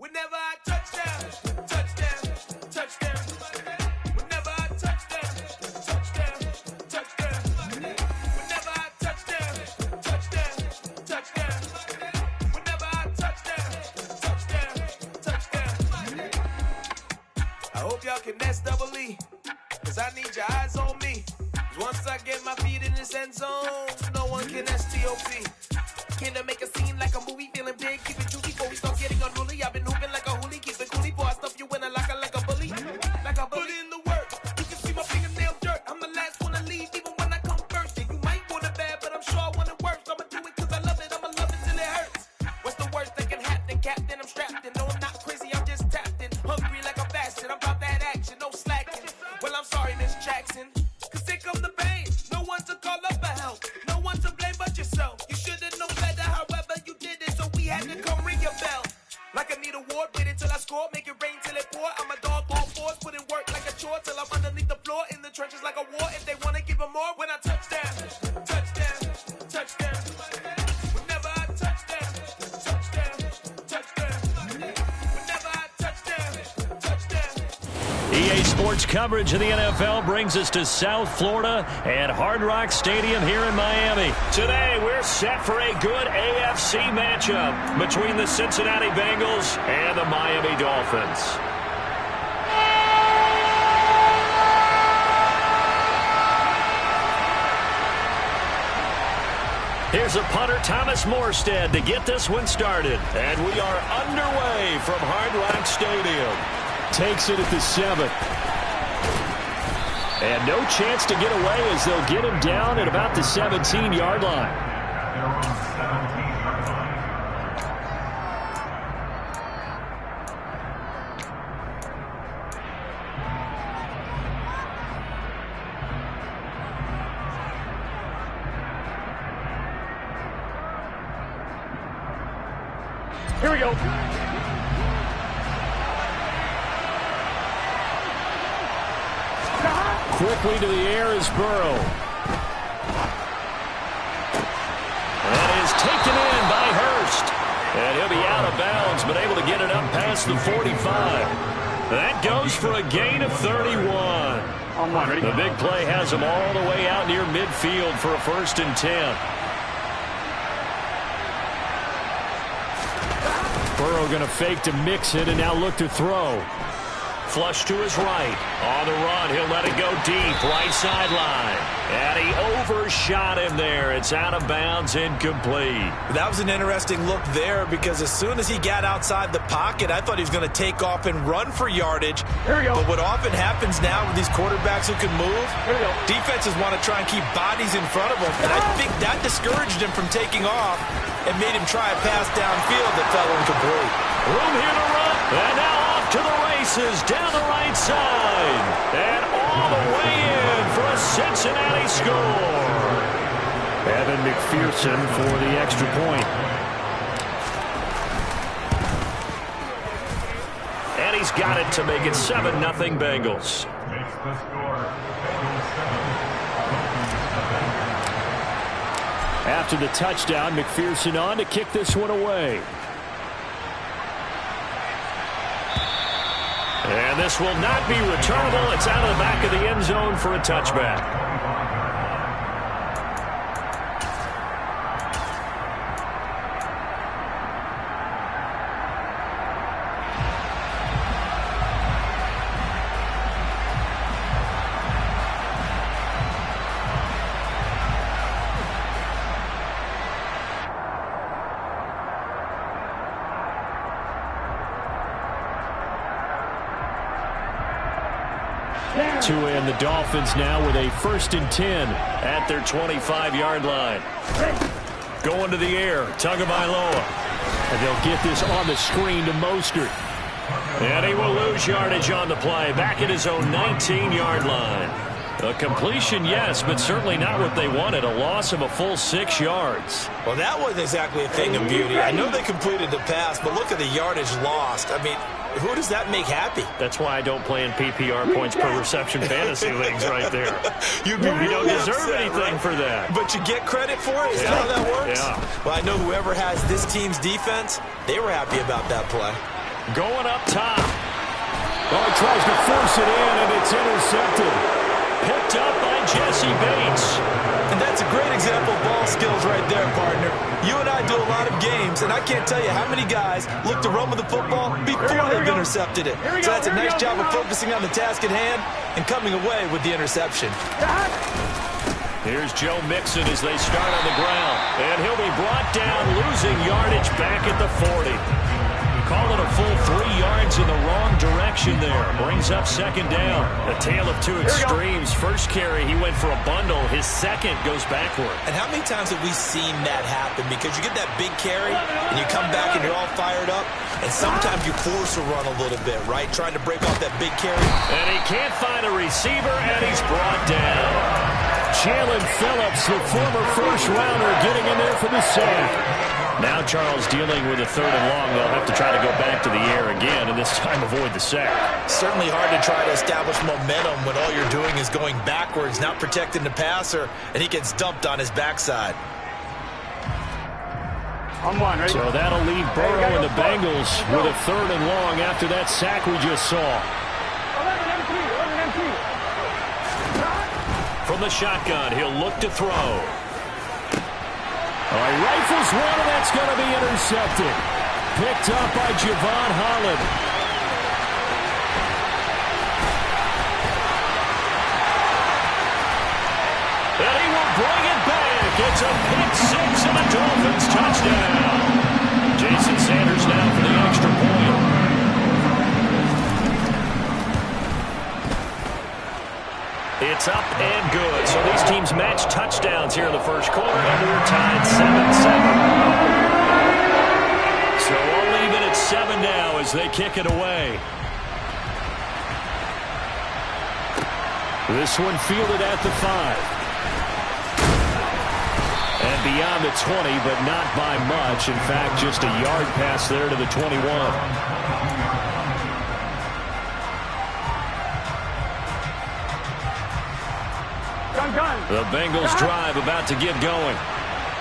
Whenever I touchdown, touchdown, touchdown. Whenever I touchdown, touchdown, touchdown. Whenever I touchdown, touchdown, touchdown. Whenever I touchdown, touchdown, touchdown. I hope y'all can nest double E, cause I need your eyes on me. Once I get my feet in this end zone, no one can STOP. Can I make a scene like a movie, feeling big, keep it juicy before we start getting unruly. I've been hooping like a hoolie, keep it coolie, before I stuff you in a locker like a bully. Like I put in the work, you can see my fingernail dirt. I'm the last one to leave, even when I come first. Yeah, you might want it bad, but I'm sure I want it worse. I'ma do it cause I love it, I'ma love it till it hurts. What's the worst that can happen, Captain? I'm strapped in, no I'm not crazy, I'm just tapped in. Hungry like I'm fasting, I'm about that action, no slacking. Well, I'm sorry, Miss Jackson, cause here come the pain. No one to call up for help, no one to blame but yourself. You should've known better, however you did it, so we had to come ring your bell. Like I need a ward, wait until I score, make it rain till it pour. I'm a dog, all fours, put in work like a chore till I'm underneath the floor, in the trenches like a war. If they wanna give them more, when I touchdown, touchdown, touchdown. Whenever I touchdown, touchdown, touchdown. Whenever I touchdown, touchdown. EA Sports coverage of the NFL brings us to South Florida and Hard Rock Stadium here in Miami. Today, we're set for a good AFC matchup between the Cincinnati Bengals and the Miami Dolphins. Here's a punter, Thomas Morstead, to get this one started. And we are underway from Hard Rock Stadium. Takes it at the 7. And no chance to get away as they'll get him down at about the 17-yard line. Here we go. Quickly to the air is Burrow. That is taken in by Hurst. And he'll be out of bounds, but able to get it up past the 45. That goes for a gain of 31. The big play has him all the way out near midfield for a 1st and 10. Burrow going to fake to mix it and now look to throw. Flush to his right. On the run, he'll let it go deep. Right sideline. And he overshot him there. It's out of bounds, incomplete. That was an interesting look there because as soon as he got outside the pocket, I thought he was going to take off and run for yardage. Here we go. But what often happens now with these quarterbacks who can move, defenses want to try and keep bodies in front of them. And I think that discouraged him from taking off and made him try a pass downfield that fell incomplete. Room here to run. And now off to the races down the right side. And all the way in for a Cincinnati score. Evan McPherson for the extra point. And he's got it to make it 7-0 Bengals. Makes the score. After the touchdown, McPherson on to kick this one away. And this will not be returnable. It's out of the back of the end zone for a touchback. To end the Dolphins now with a 1st and 10 at their 25-yard line. Going to the air, Tagovailoa. And they'll get this on the screen to Mostert. And he will lose yardage on the play, back at his own 19-yard line. A completion, yes, but certainly not what they wanted. A loss of a full 6 yards. Well, that wasn't exactly a thing of beauty. I know they completed the pass, but look at the yardage lost. I mean, who does that make happy? That's why I don't play in PPR points per reception fantasy leagues right there. You don't deserve anything for that. But you get credit for it? Is that how that works? Yeah. Well, I know whoever has this team's defense, they were happy about that play. Going up top. Oh, he tries to force it in, and it's intercepted. Picked up by Jesse Bates. And that's a great example of ball skills right there, partner. You and I do a lot of games, and I can't tell you how many guys look to run with the football before they've intercepted it. So that's a nice job of focusing on the task at hand and coming away with the interception. Here's Joe Mixon as they start on the ground. And he'll be brought down, losing yardage back at the 40. Call it a full 3 yards in the wrong direction there. Brings up second down. A tale of two extremes. First carry, he went for a bundle. His second goes backward. And how many times have we seen that happen? Because you get that big carry, and you come back and you're all fired up, and sometimes you force a run a little bit, right? Trying to break off that big carry. And he can't find a receiver, and he's brought down. Jalen Phillips, the former first-rounder, getting in there for the sack. Now Charles dealing with a 3rd and long. They'll have to try to go back to the air again, and this time avoid the sack. Certainly hard to try to establish momentum when all you're doing is going backwards, not protecting the passer, and he gets dumped on his backside. So that'll leave Burrow and the Bengals with a 3rd and long after that sack we just saw. From the shotgun, he'll look to throw. All right, rifles one, and that's going to be intercepted. Picked up by Javon Holland. And he will bring it back. It's a pick 6 and a Dolphins touchdown. Jason Sanders now for the extra point. It's up and good. So these teams match touchdowns here in the first quarter, and we're tied 7-7. So I'll leave it at 7 now as they kick it away. This one fielded at the 5. And beyond the 20, but not by much. In fact, just a yard pass there to the 21. The Bengals drive about to get going.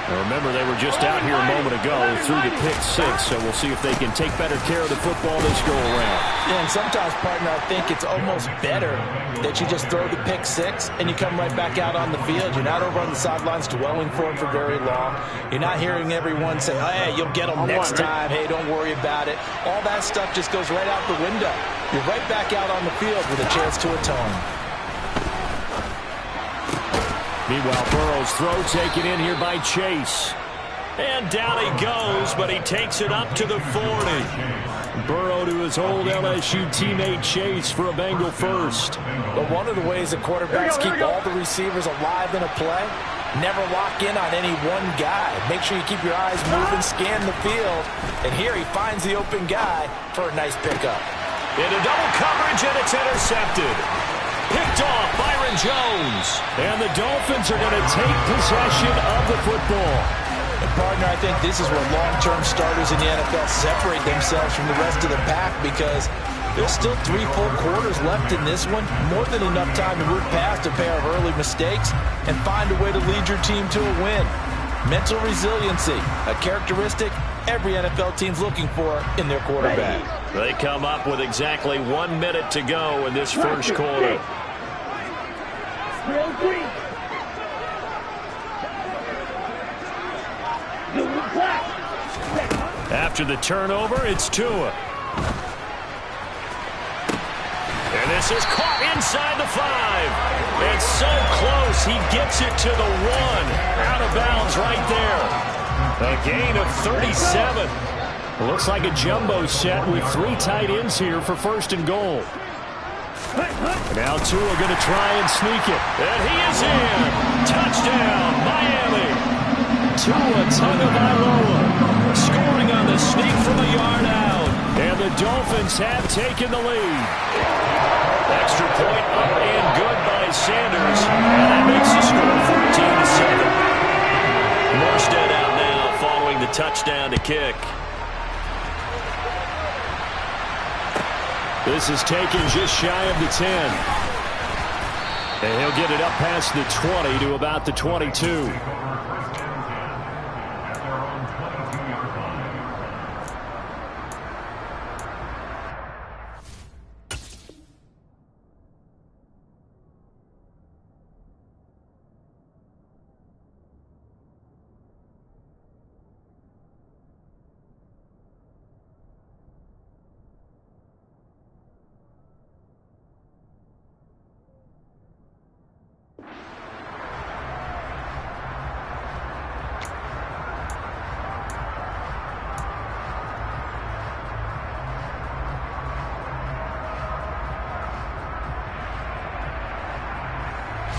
Now remember, they were just out here a moment ago through the pick 6, so we'll see if they can take better care of the football this go-around. Yeah, and sometimes, partner, I think it's almost better that you just throw the pick 6 and you come right back out on the field. You're not over on the sidelines dwelling for it for very long. You're not hearing everyone say, hey, you'll get them next time. Hey, don't worry about it. All that stuff just goes right out the window. You're right back out on the field with a chance to atone. Meanwhile, Burrow's throw taken in here by Chase. And down he goes, but he takes it up to the 40. Burrow to his old LSU teammate Chase for a Bengal first. But one of the ways that quarterbacks keep all the receivers alive in a play, never lock in on any one guy. Make sure you keep your eyes moving, scan the field. And here he finds the open guy for a nice pickup. Into double coverage, and it's intercepted. Picked off Byron Jones. And the Dolphins are going to take possession of the football. And partner, I think this is where long-term starters in the NFL separate themselves from the rest of the pack, because there's still 3 full quarters left in this one. More than enough time to move past a pair of early mistakes and find a way to lead your team to a win. Mental resiliency, a characteristic every NFL team's looking for in their quarterback. They come up with exactly 1 minute to go in this first quarter. After the turnover, it's Tua. And this is caught inside the 5. It's so close, he gets it to the 1. Out of bounds right there. A gain of 37. Looks like a jumbo set with 3 tight ends here for 1st and goal. Now Tua going to try and sneak it. And he is in. Touchdown, Miami. Tua Tagovailoa scoring on the sneak from a yard out. And the Dolphins have taken the lead. Extra point up and good by Sanders. And that makes the score 14-7. Morstead out now following the touchdown to kick. This is taken just shy of the 10. And he'll get it up past the 20 to about the 22.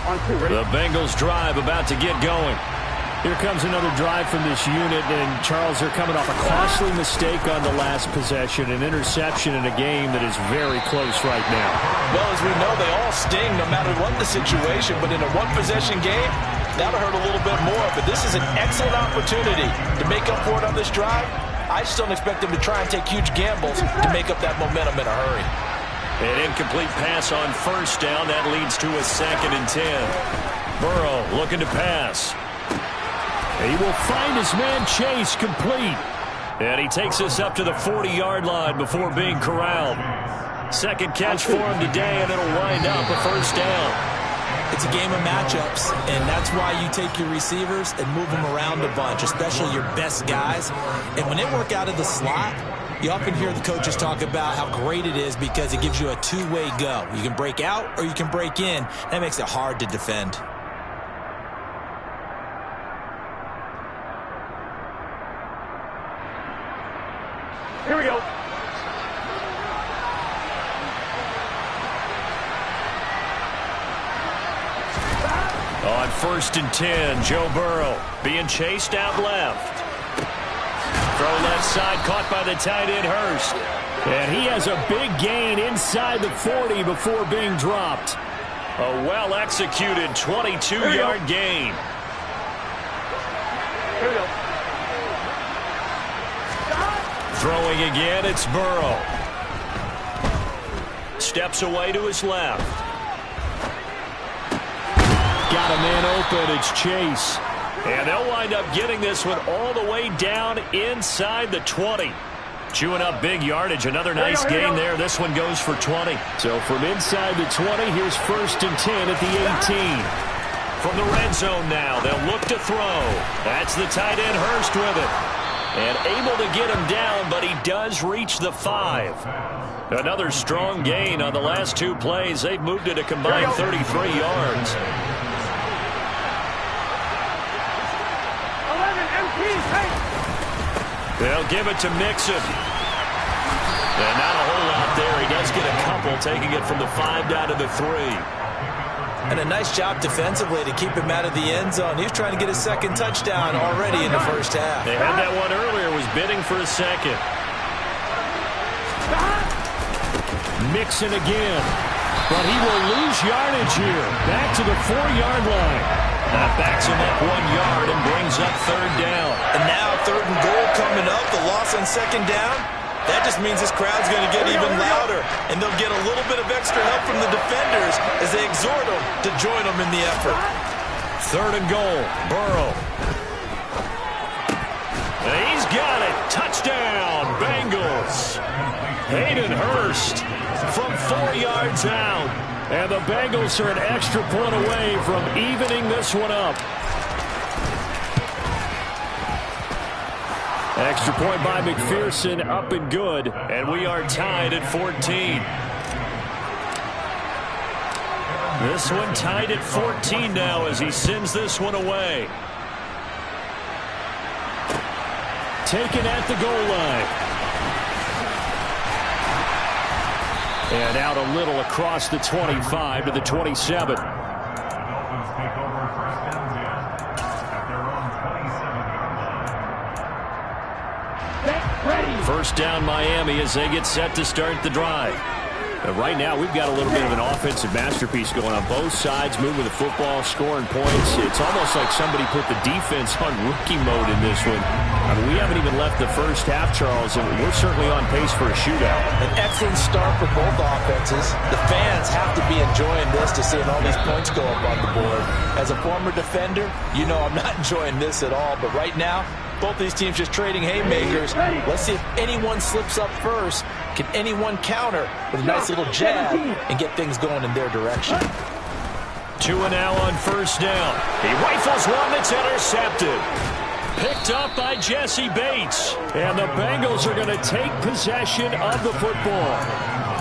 The Bengals drive about to get going. Here comes another drive from this unit, and Charles, they're coming off a costly mistake on the last possession, an interception in a game that is very close right now. Well, as we know, they all sting no matter what the situation, but in a one-possession game, that'll hurt a little bit more. But this is an excellent opportunity to make up for it on this drive. I just don't expect them to try and take huge gambles to make up that momentum in a hurry. An incomplete pass on first down. That leads to a 2nd and 10. Burrow looking to pass. He will find his man Chase complete. And he takes us up to the 40-yard line before being corralled. Second catch for him today, and it'll wind up a first down. It's a game of matchups, and that's why you take your receivers and move them around a bunch, especially your best guys. And when they work out of the slot, you often hear the coaches talk about how great it is because it gives you a two-way go. You can break out or you can break in. That makes it hard to defend. Here we go. On 1st and 10, Joe Burrow being chased out left. Throw left side, caught by the tight end Hurst. And he has a big gain inside the 40 before being dropped. A well-executed 22-yard gain. Here we go. Throwing again, it's Burrow. Steps away to his left. Got a man open, it's Chase. And they'll wind up getting this one all the way down inside the 20. Chewing up big yardage, another nice gain there. This one goes for 20. So from inside the 20, here's 1st and 10 at the 18. From the red zone now, they'll look to throw. That's the tight end Hurst with it. And able to get him down, but he does reach the 5. Another strong gain on the last 2 plays. They've moved it a combined 33 yards. 11 MPs, hey! They'll give it to Mixon. And not a whole lot there. He does get a couple, taking it from the 5 down to the 3. And a nice job defensively to keep him out of the end zone. He was trying to get his 2nd touchdown already in the first half. They had that one earlier, was bidding for a 2nd. Mixon again. But he will lose yardage here. Back to the 4-yard line. That backs him up 1 yard and brings up 3rd down. And now 3rd and goal coming up. The loss on 2nd down. That just means this crowd's going to get even louder. And they'll get a little bit of extra help from the defenders as they exhort them to join them in the effort. 3rd and goal. Burrow. And he's got it. Touchdown, Bengals. Hayden Hurst from 4 yards out. And the Bengals are an extra point away from evening this one up. Extra point by McPherson, up and good. And we are tied at 14. This one tied at 14 now as he sends this one away. Taken at the goal line. And out a little across the 25 to the 27. First down Miami as they get set to start the drive. Right now, we've got a little bit of an offensive masterpiece going on both sides, moving the football, scoring points. It's almost like somebody put the defense on rookie mode in this one. I mean, we haven't even left the first half, Charles, and we're certainly on pace for a shootout. An excellent start for both offenses. The fans have to be enjoying this to seeing all these points go up on the board. As a former defender, you know I'm not enjoying this at all, but right now, both these teams just trading haymakers. Let's see if anyone slips up first. Can anyone counter with a nice little jab and get things going in their direction? 2 and now on first down. He rifles one that's intercepted. Picked up by Jesse Bates. And the Bengals are going to take possession of the football.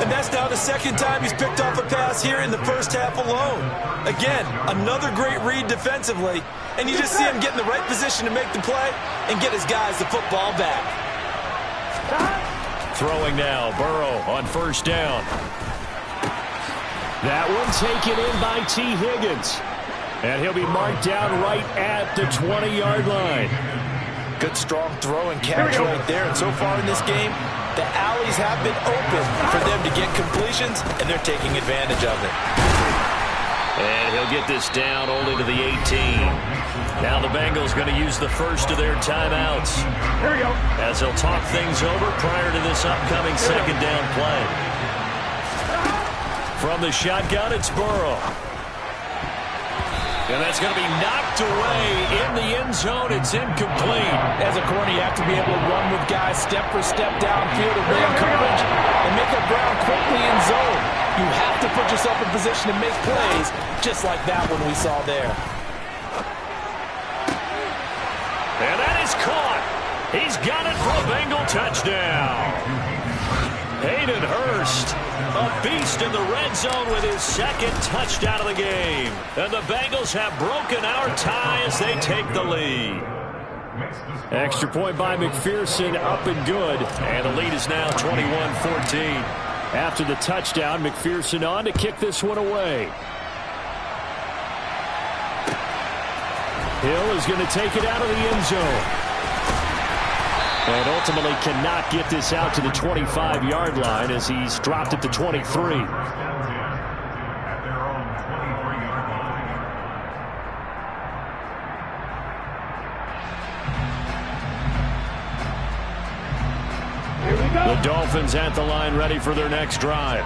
And that's now the 2nd time he's picked off a pass here in the first half alone. Again, another great read defensively. And you just see him get in the right position to make the play and get his guys the football back. Throwing now, Burrow on first down. That one taken in by T. Higgins. And he'll be marked down right at the 20-yard line. Good, strong throw and catch right there. And so far in this game, the alleys have been open for them to get completions, and they're taking advantage of it. And he'll get this down only to the 18. Now the Bengals going to use the first of their timeouts. Here we go. As they'll talk things over prior to this upcoming second down play. From the shotgun, it's Burrow. And that's going to be knocked away in the end zone. It's incomplete. As a corner, you have to be able to run with guys step for step downfield and man coverage and make up ground quickly in zone. You have to put yourself in position to make plays, just like that one we saw there. And that is caught. He's got it for a Bengal touchdown. Hayden Hurst, a beast in the red zone with his second touchdown of the game. And the Bengals have broken our tie as they take the lead. Extra point by McPherson, up and good. And the lead is now 21-14. After the touchdown, McPherson on to kick this one away. Hill is going to take it out of the end zone. And ultimately cannot get this out to the 25-yard line as he's dropped at the 23. The Dolphins at the line ready for their next drive.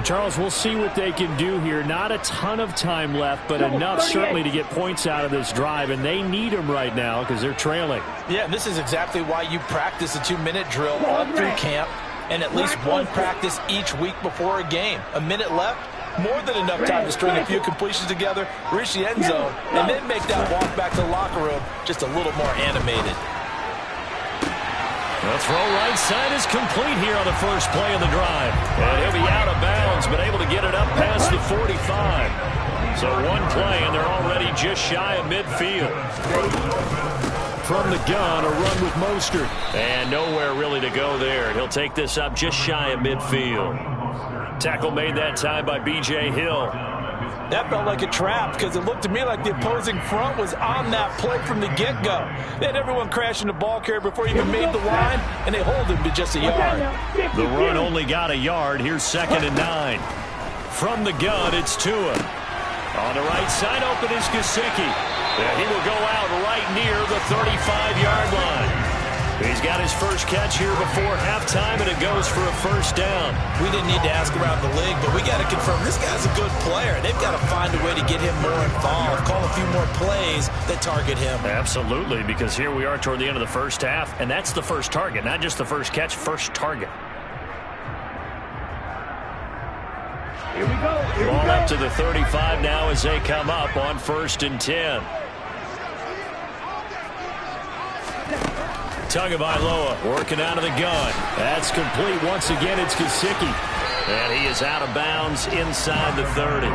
Charles, we'll see what they can do here. Not a ton of time left, but enough certainly to get points out of this drive, and they need them right now because they're trailing. Yeah, and this is exactly why you practice a 2-minute drill all through camp and at least one practice each week before a game. A minute left, more than enough time to string a few completions together, reach the end zone, and then make that walk back to the locker room just a little more animated. The throw right side is complete here on the first play of the drive. And he'll be out of bounds, but able to get it up past the 45. So one play, and they're already just shy of midfield. From the gun, a run with Mostert. And nowhere really to go there. He'll take this up just shy of midfield. Tackle made that time by B.J. Hill. That felt like a trap because it looked to me like the opposing front was on that play from the get-go. They had everyone crashing the ball carrier before he even made the line, and they hold him to just a yard. The run only got a yard. Here's 2nd and 9. From the gun, it's Tua. On the right side, open is Gesicki. And he will go out right near the 35-yard line. He's got his first catch here before halftime, and it goes for a first down. We didn't need to ask around the league, but we got to confirm this guy's a good player. They've got to find a way to get him more involved, call a few more plays that target him. Absolutely, because here we are toward the end of the first half, and that's the first target, not just the first catch, first target. Here we go. Ball up to the 35 now as they come up on 1st and 10. Tagovailoa working out of the gun. That's complete. Once again, it's Gesicki. And he is out of bounds inside the 30.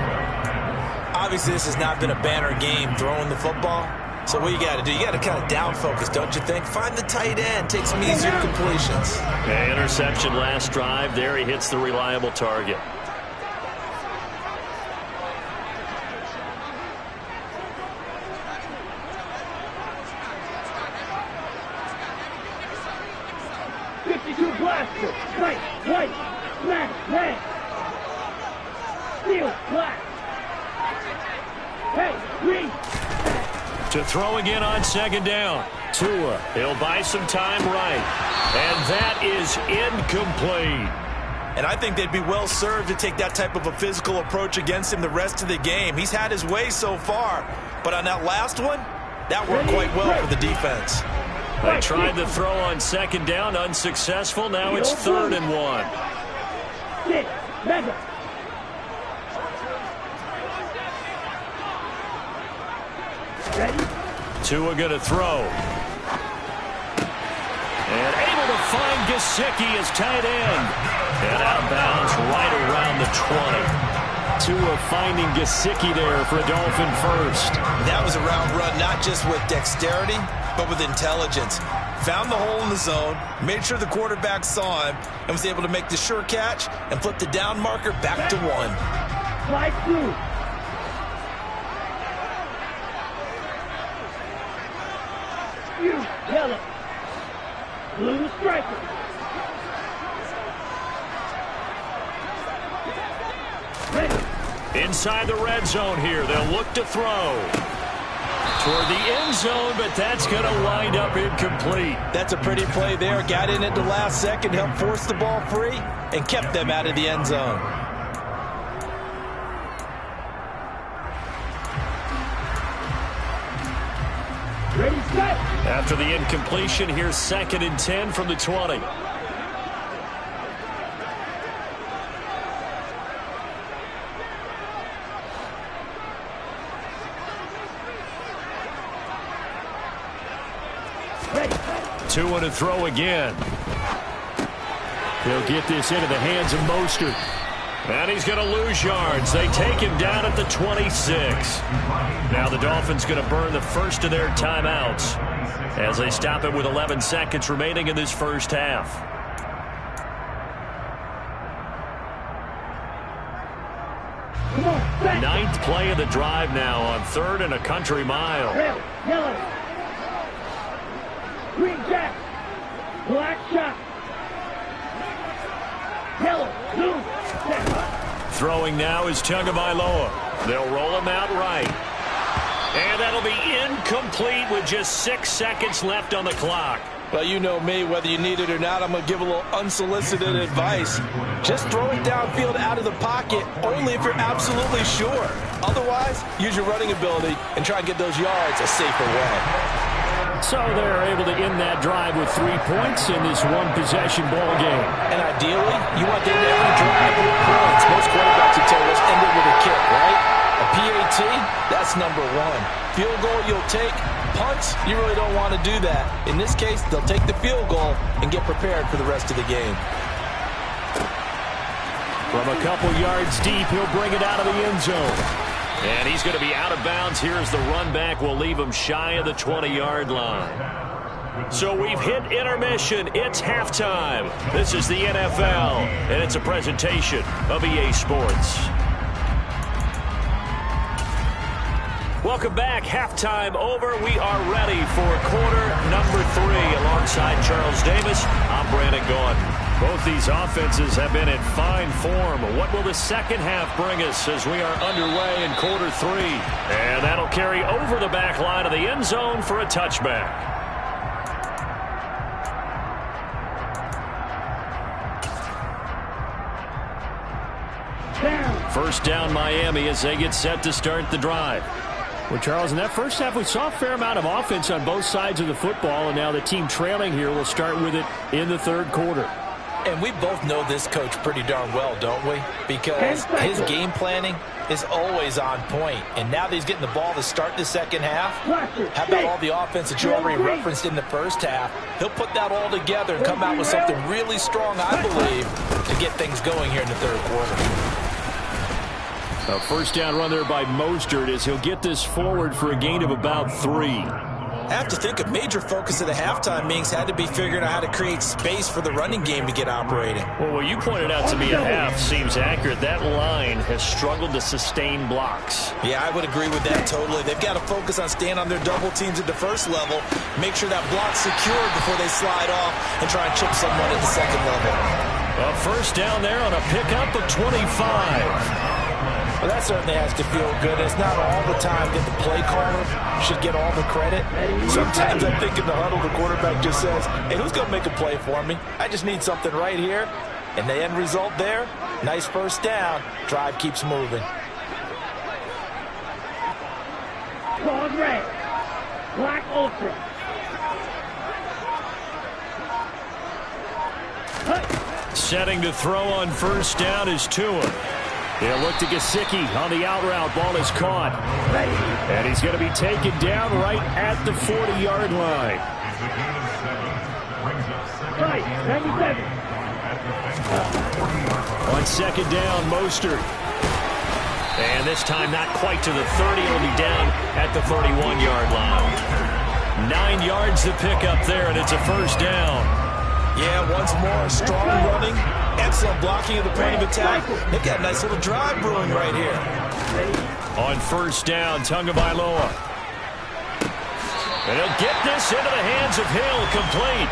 Obviously, this has not been a banner game throwing the football. So what you got to do, you got to kind of down focus, don't you think? Find the tight end, take some easier completions. Okay, interception last drive. There he hits the reliable target. Blaster, right, smash, man. Steal, black. Hey, green. To throw again on 2nd down. Tua, he'll buy some time right. And that is incomplete. And I think they'd be well served to take that type of a physical approach against him the rest of the game. He's had his way so far. But on that last one, that worked quite well for the defense. They tried the throw on 2nd down, unsuccessful. Now it's 3rd and 1. Tua going to throw. And able to find Gesicki as tight end. And out of bounds right around the 20. Tua finding Gesicki there for a Dolphin first. That was a round run, not just with dexterity, but with intelligence. Found the hole in the zone, made sure the quarterback saw him, and was able to make the sure catch and flip the down marker back to 1. Slide through. Yellow. Blue striker. Ready. Inside the red zone here. They'll look to throw. Toward the end zone, but that's going to wind up incomplete. That's a pretty play there. Got in at the last second, helped force the ball free, and kept them out of the end zone. Ready, set. After the incompletion, here's 2nd and 10 from the 20. Two and a throw again. He'll get this into the hands of Mostert. And he's going to lose yards. They take him down at the 26. Now the Dolphins going to burn the first of their timeouts as they stop it with 11 seconds remaining in this first half. Come on, back. 9th play of the drive now on 3rd and a country mile. Red, yellow. Green jack. Black shot. Yellow, blue. Set. Throwing now is Tagovailoa. They'll roll him out right. And that'll be incomplete with just 6 seconds left on the clock. Well, you know me, whether you need it or not, I'm going to give a little unsolicited advice. Just throw it downfield out of the pocket, only if you're absolutely sure. Otherwise, use your running ability and try and get those yards a safer way. So they're able to end that drive with 3 points in this one-possession ball game. And ideally, you want to end every drive with points. Most quarterbacks would tell us end it with a kick, right? A PAT, that's number 1. Field goal you'll take. Punts, you really don't want to do that. In this case, they'll take the field goal and get prepared for the rest of the game. From a couple yards deep, he'll bring it out of the end zone. And he's going to be out of bounds. Here's the run back. We'll leave him shy of the 20-yard line. So we've hit intermission. It's halftime. This is the NFL, and it's a presentation of EA Sports. Welcome back. Halftime over. We are ready for quarter number 3. Alongside Charles Davis, I'm Brandon Gaudin. Both these offenses have been in fine form. What will the second half bring us as we are underway in quarter 3? And that'll carry over the back line of the end zone for a touchback. First down Miami as they get set to start the drive. Well, Charles, in that first half, we saw a fair amount of offense on both sides of the football, and now the team trailing here will start with it in the third quarter. And we both know this coach pretty darn well, don't we? Because his game planning is always on point. And now that he's getting the ball to start the second half, how about all the offense that you already referenced in the first half? He'll put that all together and come out with something really strong, I believe, to get things going here in the third quarter. A first down run there by Mostert as he'll get this forward for a gain of about 3. I have to think a major focus of the halftime meetings had to be figuring out how to create space for the running game to get operating. Well, what you pointed out to me at half seems accurate. That line has struggled to sustain blocks. Yeah, I would agree with that totally. They've got to focus on staying on their double teams at the first level, make sure that block's secured before they slide off and try and chip someone at the second level. A first down there on a pickup of 25. Well, that certainly has to feel good. It's not all the time that the play caller should get all the credit. Sometimes I think in the huddle, the quarterback just says, hey, who's going to make a play for me? I just need something right here. And the end result there, nice first down. Drive keeps moving. Claws red. Black ultra. Setting to throw on first down is Tua. He'll look to Gesicki on the out route. Ball is caught. And he's going to be taken down right at the 40-yard line. Right, 97. On second down, Mostert. And this time not quite to the 30. It'll be down at the 31-yard line. 9 yards to pick up there, and it's a first down. Yeah, once more, strong running, excellent blocking of the point of attack. They've got a nice little drive brewing right here. On first down, Tagovailoa. And he'll get this into the hands of Hill, complete.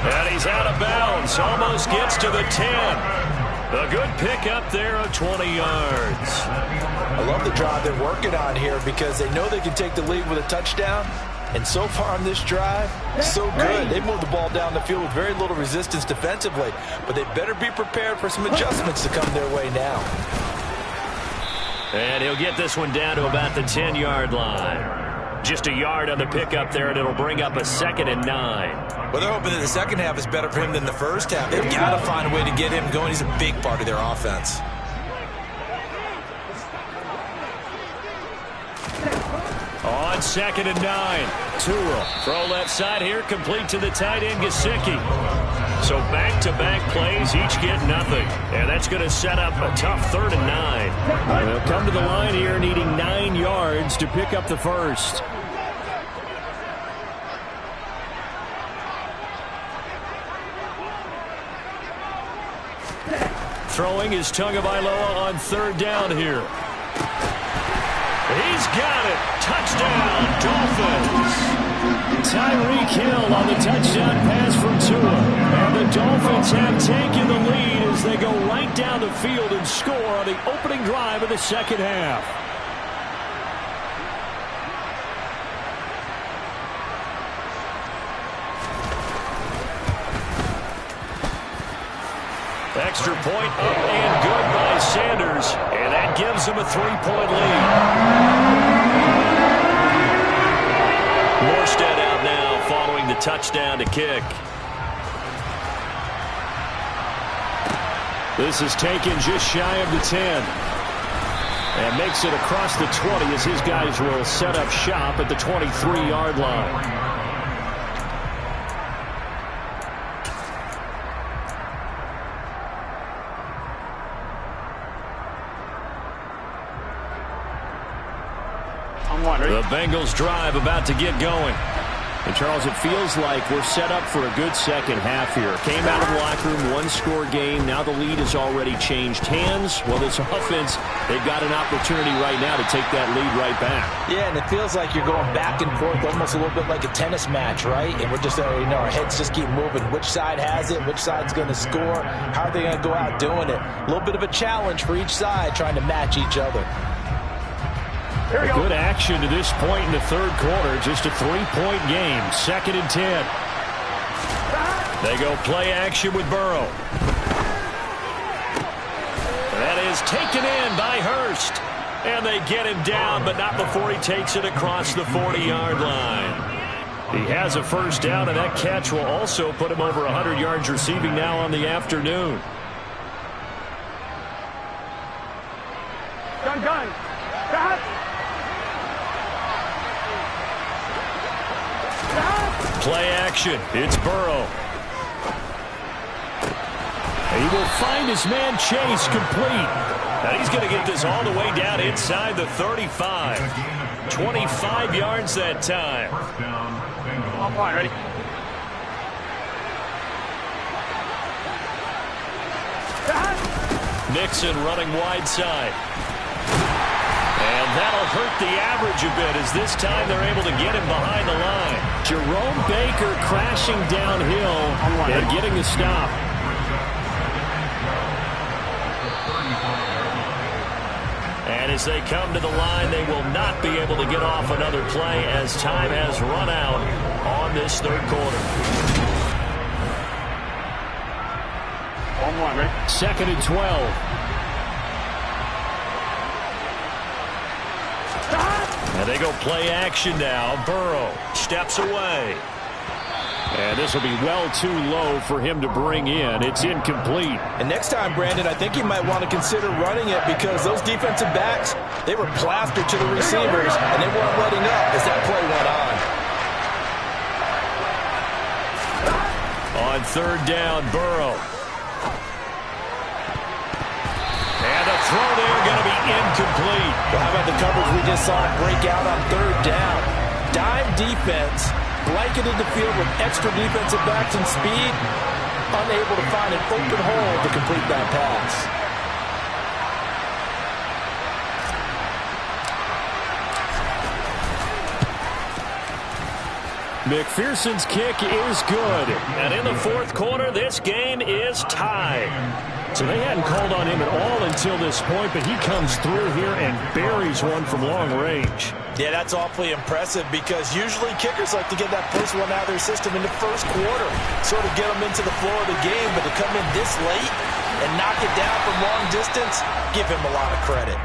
And he's out of bounds, almost gets to the 10. A good pickup there of 20 yards. I love the drive they're working on here because they know they can take the lead with a touchdown. And so far on this drive, so good. They moved the ball down the field with very little resistance defensively. But they better be prepared for some adjustments to come their way now. And he'll get this one down to about the 10-yard line. Just a yard on the pickup there, and it'll bring up a 2nd and 9. Well, they're hoping that the second half is better for him than the first half. They've got to find a way to get him going. He's a big part of their offense. On 2nd and 9, Tua. Throw left side here, complete to the tight end, Gesicki. So back-to-back plays, each get nothing. And that's going to set up a tough 3rd and 9. They'll come to the line here needing 9 yards to pick up the first. Throwing is Tagovailoa on 3rd down here. He's got it. Touchdown, Dolphins. Tyreek Hill on the touchdown pass from Tua. And the Dolphins have taken the lead as they go right down the field and score on the opening drive of the second half. Extra point up and good by Sanders. And that gives them a 3-point lead. Morstead out now following the touchdown to kick. This is taken just shy of the 10. And makes it across the 20 as his guys will set up shop at the 23-yard line. The Bengals drive about to get going. And, Charles, it feels like we're set up for a good second half here. Came out of the locker room, one-score game. Now the lead has already changed hands. Well, this offense, they've got an opportunity right now to take that lead right back. Yeah, and it feels like you're going back and forth almost a little bit like a tennis match, right? And we're just, our heads just keep moving. Which side has it? Which side's going to score? How are they going to go out doing it? A little bit of a challenge for each side trying to match each other. Good action to this point in the third quarter. Just a 3-point game. 2nd and 10. They go play action with Burrow. That is taken in by Hurst. And they get him down, but not before he takes it across the 40-yard line. He has a first down, and that catch will also put him over 100 yards receiving now on the afternoon. Gun. Stop. Play action. It's Burrow. He will find his man Chase complete. And he's going to get this all the way down inside the 35. 25 yards that time. On point, ready? Nixon running wide side. And that'll hurt the average a bit as this time they're able to get him behind the line. Jerome Baker crashing downhill and getting the stop. And as they come to the line, they will not be able to get off another play as time has run out on this third quarter. 1-1, ready? 2nd and 12. And they go play action now. Burrow steps away. And this will be well too low for him to bring in. It's incomplete. And next time, Brandon, I think you might want to consider running it because those defensive backs, they were plastered to the receivers, and they weren't letting up as that play went on. On 3rd down, Burrow. And a throw there going to be incomplete. Well, how about the coverage we just saw break out on 3rd down? Dime defense, blanketed the field with extra defensive backs and speed, unable to find an open hole to complete that pass. McPherson's kick is good. And in the fourth quarter, this game is tied. So they hadn't called on him at all until this point, but he comes through here and buries one from long range. Yeah, that's awfully impressive because usually kickers like to get that first one out of their system in the first quarter, sort of get them into the flow of the game, but to come in this late and knock it down from long distance, give him a lot of credit.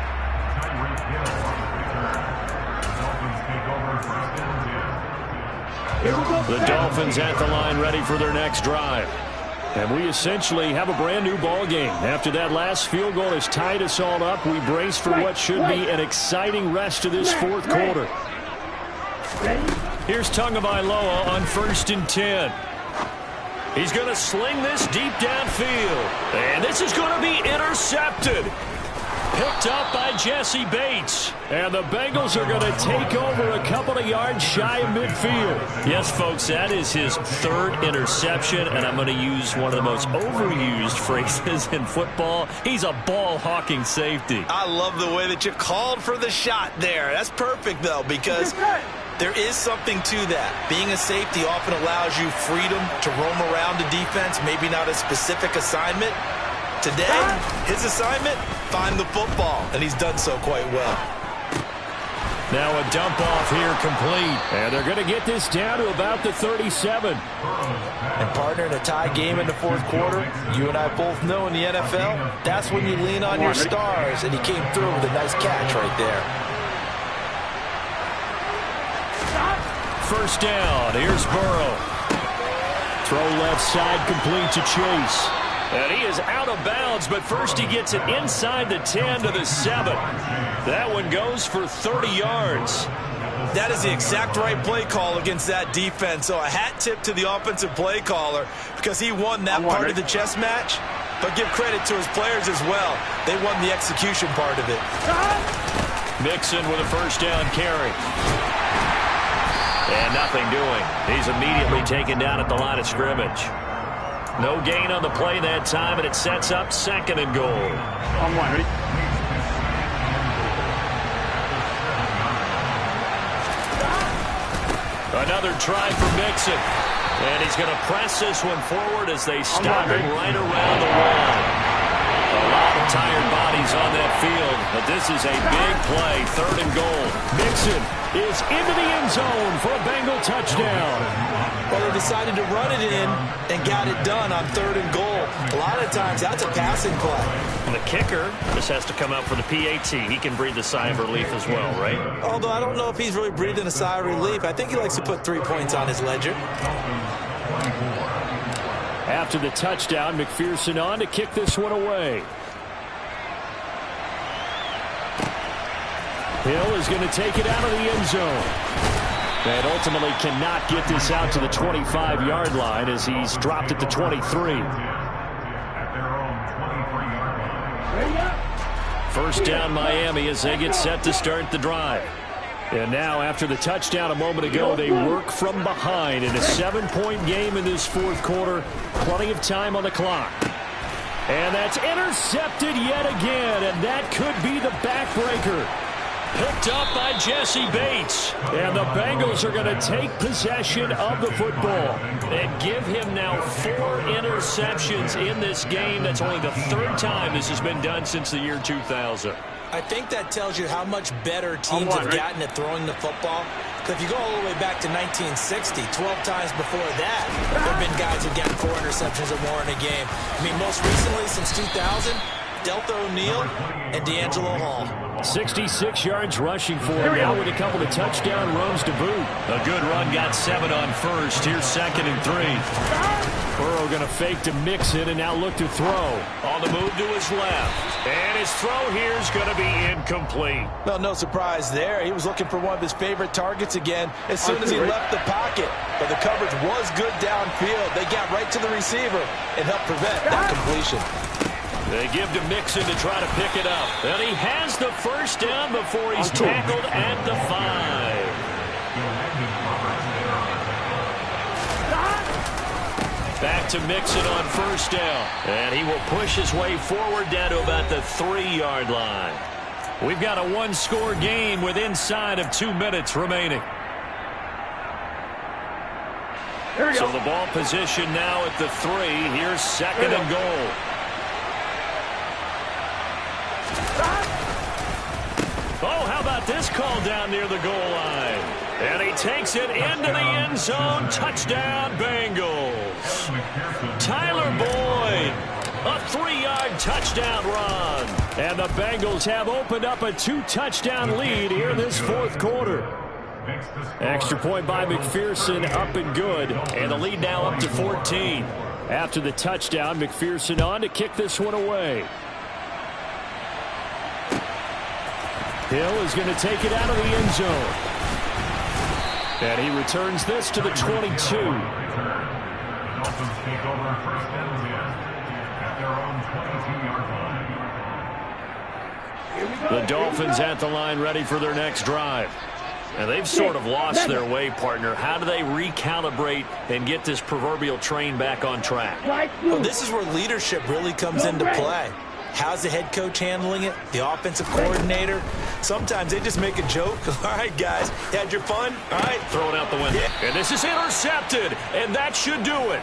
The Dolphins at the line ready for their next drive. And we essentially have a brand new ball game. After that last field goal has tied us all up, we brace for what should be an exciting rest of this fourth quarter. Here's Tagovailoa on 1st and 10. He's going to sling this deep downfield. And this is going to be intercepted. Picked up by Jesse Bates. And the Bengals are going to take over a couple of yards shy of midfield. Yes, folks, that is his third interception, and I'm going to use one of the most overused phrases in football. He's a ball-hawking safety. I love the way that you called for the shot there. That's perfect, though, because there is something to that. Being a safety often allows you freedom to roam around the defense, maybe not a specific assignment. Today, his assignment, find the football, and he's done so quite well. Now a dump off here complete. And they're going to get this down to about the 37. And partner, in a tie game in the fourth quarter, you and I both know in the NFL, that's when you lean on your stars, and he came through with a nice catch right there. First down, here's Burrow. Throw left side complete to Chase. And he is out of bounds, but first he gets it inside the 10 to the 7. That one goes for 30 yards. That is the exact right play call against that defense. So a hat tip to the offensive play caller because he won that part of the chess match. But give credit to his players as well. They won the execution part of it. Mixon with a first down carry. And nothing doing. He's immediately taken down at the line of scrimmage. No gain on the play that time, and it sets up 2nd and goal. On one, ready? Another try for Mixon. And he's going to press this one forward as they stop him right around the wall. A lot of tired bodies on that field, but this is a big play, 3rd and goal. Mixon is into the end zone for a Bengal touchdown. Well, they decided to run it in and got it done on 3rd and goal. A lot of times, that's a passing play. And the kicker just has to come out for the PAT. He can breathe a sigh of relief as well, right? Although I don't know if he's really breathing a sigh of relief. I think he likes to put 3 points on his ledger. After the touchdown, McPherson on to kick this one away. Hill is going to take it out of the end zone. And ultimately cannot get this out to the 25-yard line as he's dropped at the 23. First down Miami as they get set to start the drive. And now after the touchdown a moment ago, they work from behind in a 7-point game in this fourth quarter. Plenty of time on the clock. And that's intercepted yet again, and that could be the backbreaker. Picked up by Jesse Bates. And the Bengals are going to take possession of the football. And give him now 4 interceptions in this game. That's only the 3rd time this has been done since the year 2000. I think that tells you how much better teams have gotten at throwing the football. Because if you go all the way back to 1960, 12 times before that, there have been guys who've gotten 4 interceptions or more in a game. I mean, most recently, since 2000, Deltha O'Neal and D'Angelo Hall. 66 yards rushing for him now with a couple of touchdown runs to boot. A good run, got 7 on first. Here's 2nd and 3. Burrow going to fake to Mixon and now look to throw. On the move to his left. And his throw here is going to be incomplete. Well, no surprise there. He was looking for one of his favorite targets again as soon as he left the pocket. But the coverage was good downfield. They got right to the receiver and helped prevent that completion. They give to Mixon to try to pick it up. And he has the first down before he's tackled at the 5. Back to Mixon on first down. And he will push his way forward down to about the 3-yard line. We've got a 1-score game with inside of 2 minutes remaining. So the ball position now at the 3. Here's second and goal. Oh, how about this call down near the goal line? And he takes it into the end zone. Touchdown, Bengals. Tyler Boyd, a 3-yard touchdown run. And the Bengals have opened up a 2-touchdown lead here this fourth quarter. Extra point by McPherson, up and good. And the lead now up to 14. After the touchdown, McPherson on to kick this one away. Hill is going to take it out of the end zone. And he returns this to the 22. The Dolphins at the line ready for their next drive. And they've sort of lost their way, partner. How do they recalibrate and get this proverbial train back on track? Well, this is where leadership really comes into play. How's the head coach handling it? The offensive coordinator? Sometimes they just make a joke. All right, guys, had your fun? All right, throw it out the window. Yeah. And this is intercepted, and that should do it.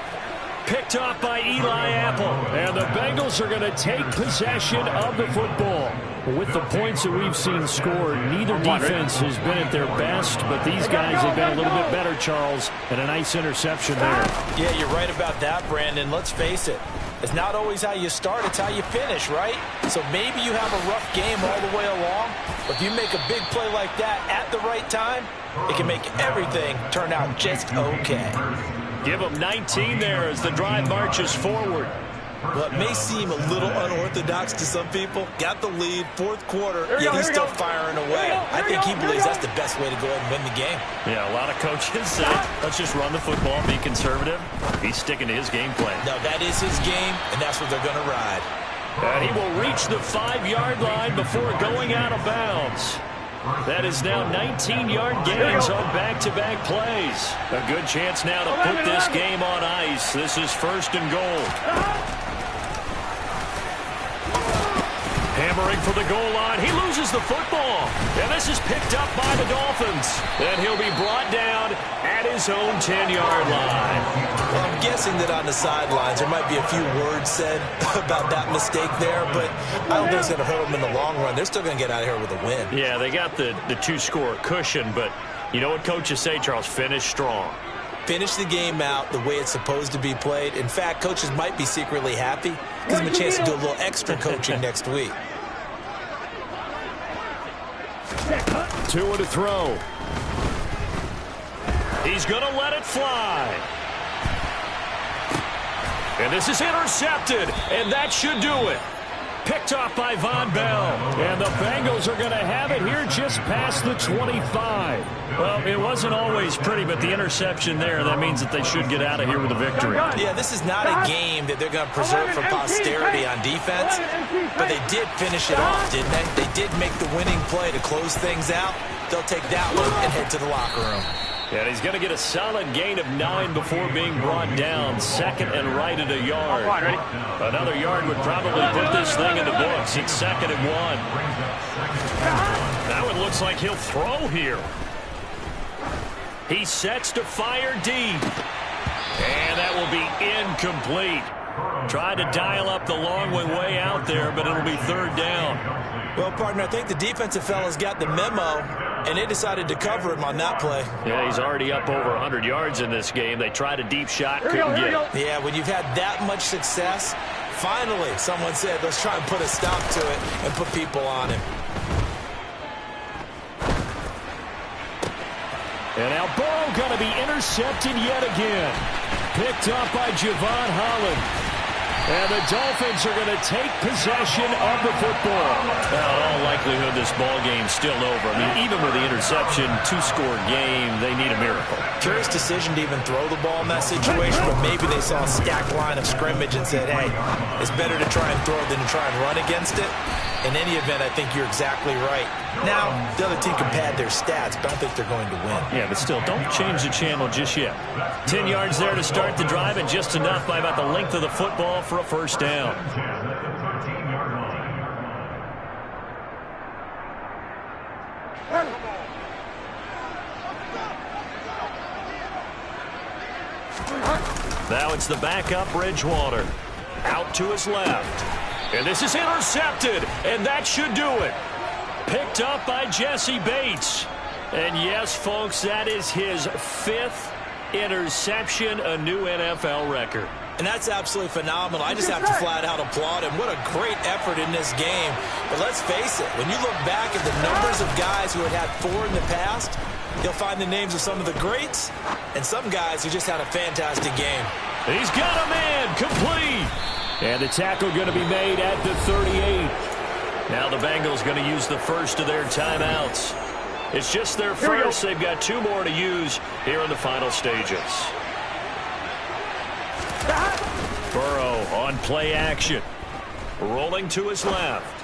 Picked off by Eli Apple. And the Bengals are going to take possession of the football. With the points that we've seen scored, neither defense has been at their best, but these guys have been a little bit better, Charles, and a nice interception there. Yeah, you're right about that, Brandon. Let's face it. It's not always how you start, it's how you finish, right? So maybe you have a rough game all the way along, but if you make a big play like that at the right time, it can make everything turn out just okay. Give them 19 there as the drive marches forward. Well, it may seem a little unorthodox to some people. Got the lead, fourth quarter, yet he's still firing away. I think he believes that's the best way to go ahead and win the game. Yeah, a lot of coaches say, let's just run the football, be conservative. He's sticking to his game plan. No, that is his game, and that's what they're going to ride. And he will reach the 5-yard line before going out of bounds. That is now 19-yard gains on back-to-back plays. A good chance now to put this game on ice. This is first and goal. Hammering for the goal line. He loses the football. And this is picked up by the Dolphins. And he'll be brought down at his own 10-yard line. Well, I'm guessing that on the sidelines there might be a few words said about that mistake there, but I don't think it's going to hurt them in the long run. They're still going to get out of here with a win. Yeah, they got the 2-score cushion, but you know what coaches say, Charles? Finish strong. Finish the game out the way it's supposed to be played. In fact, coaches might be secretly happy. Gives them a chance to do a little extra coaching next week. 2 to throw. He's going to let it fly. And this is intercepted, and that should do it. Picked off by Von Bell. And the Bengals are going to have it here just past the 25. Well, it wasn't always pretty, but the interception there, that means that they should get out of here with a victory. Yeah, this is not a game that they're going to preserve for posterity on defense, but they did finish it off, didn't they? They did make the winning play to close things out. They'll take that one and head to the locker room. And he's going to get a solid gain of 9 before being brought down. Second and right at a yard. Another yard would probably put this thing in the books. It's second and 1. Now it looks like he'll throw here. He sets to fire deep. And that will be incomplete. Tried to dial up the long way out there, but it'll be third down. Well, partner, I think the defensive fellas got the memo, and they decided to cover him on that play. Yeah, he's already up over 100 yards in this game. They tried a deep shot, couldn't get it. Yeah, when you've had that much success, finally someone said, let's try and put a stop to it and put people on him. And now Burrow going to be intercepted yet again. Picked up by Javon Holland. And the Dolphins are going to take possession of the football. Well, in all likelihood, this ball game's still over. I mean, even with the interception, 2-score game, they need a miracle. Curious decision to even throw the ball in that situation, but maybe they saw a stacked line of scrimmage and said, hey, it's better to try and throw than to try and run against it. In any event, I think you're exactly right. Now, the other team can pad their stats, but I don't think they're going to win. Yeah, but still, don't change the channel just yet. 10 yards there to start the drive, and just enough by about the length of the football for a first down. Now it's the backup Bridgewater. Out to his left. And this is intercepted, and that should do it. Picked up by Jesse Bates. And yes, folks, that is his 5th interception, a new NFL record. And that's absolutely phenomenal. I just have to flat out applaud him. What a great effort in this game. But let's face it, when you look back at the numbers of guys who had 4 in the past, you'll find the names of some of the greats and some guys who just had a fantastic game. He's got a man, complete. And the tackle going to be made at the 38. Now the Bengals going to use the first of their timeouts. It's just their first. They've got 2 more to use here in the final stages. Burrow on play action. Rolling to his left.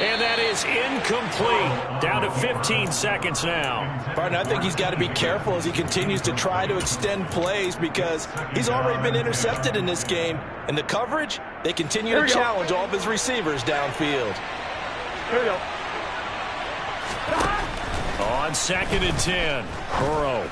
And that is incomplete. Down to 15 seconds now. Partner, I think he's got to be careful as he continues to try to extend plays because he's already been intercepted in this game. And the coverage, they continue to challenge all of his receivers downfield. Here we go. On 2nd and 10, Burrow.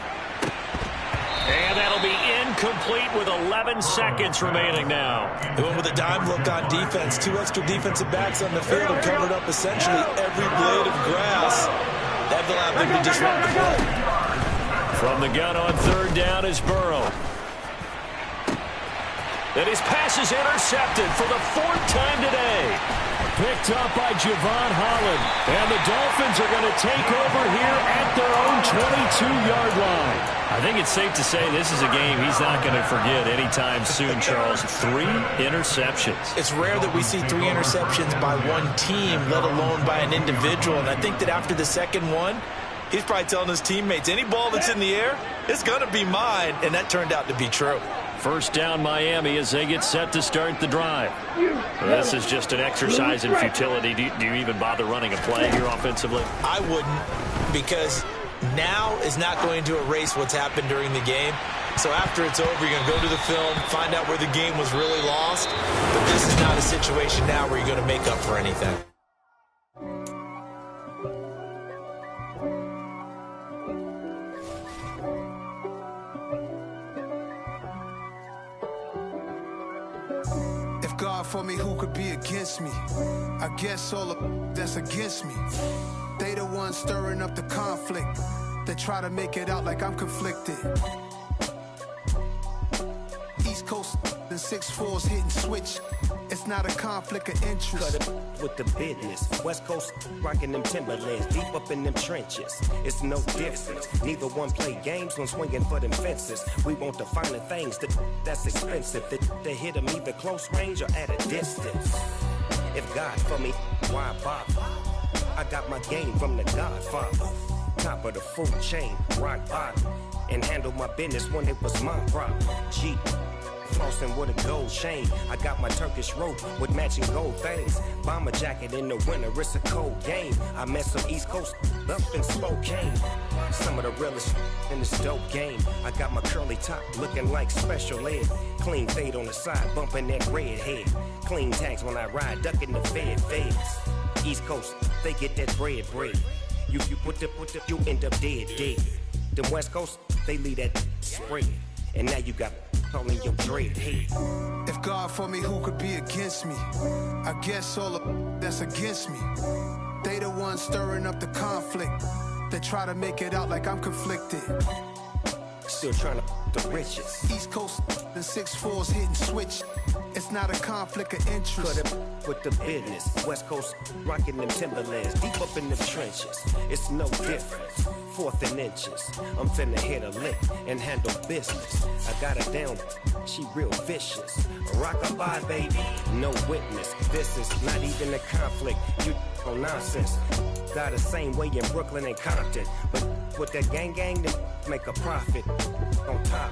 And that'll be incomplete with 11 seconds remaining now. They went with a dime look on defense. 2 extra defensive backs on the field and covered up essentially every blade of grass. That allowed them to disrupt the play. From the gun on 3rd down is Burrow. And his pass is intercepted for the 4th time today. Picked up by Javon Holland. And the Dolphins are going to take over here at their own 22-yard line. I think it's safe to say this is a game he's not going to forget anytime soon, Charles. 3 interceptions. It's rare that we see 3 interceptions by one team, let alone by an individual. And I think that after the second one, he's probably telling his teammates, any ball that's in the air, it's going to be mine. And that turned out to be true. First down Miami as they get set to start the drive. This is just an exercise in futility. Do you even bother running a play here offensively? I wouldn't, because now is not going to erase what's happened during the game. So after it's over, you're going to go to the film, find out where the game was really lost. But this is not a situation now where you're going to make up for anything. God for me, who could be against me? I guess all of that's against me. They the ones stirring up the conflict. They try to make it out like I'm conflicted. East Coast and 6'4's hitting switch. It's not a conflict of interest. Cut it with the business. West Coast rocking them Timberlands, deep up in them trenches. It's no difference. Neither one play games when swinging for them fences. We want the finer things that's expensive. That hit them either close range or at a distance. If God for me, why bother? I got my game from the Godfather. Top of the food chain, rock bottom. And handle my business when it was my problem. G. Flossing with a gold chain. I got my Turkish rope with matching gold things. Bomber jacket in the winter, it's a cold game. I met some East Coast up in Spokane. Some of the realest in this dope game. I got my curly top looking like special ed. Clean fade on the side, bumping that red head. Clean tags when I ride, ducking the feds. East Coast, they get that bread. You you end up dead. The West Coast, they leave that spread. And now you got calling your dread head. If God for me, who could be against me? I guess all of that's against me. They the ones stirring up the conflict. They try to make it out like I'm conflicted. Still trying to the riches. East Coast and 6'4's hitting switch. It's not a conflict of interest. Cut it with the business. West Coast rocking them Timberlands, deep up in them trenches. It's no difference. 4th and inches. I'm finna hit a lick and handle business. I got her down, she real vicious. Rock-a-bye, baby, no witness. This is not even a conflict. You on nonsense. Got the same way in Brooklyn and Compton. But with that gang, then make a profit. On top,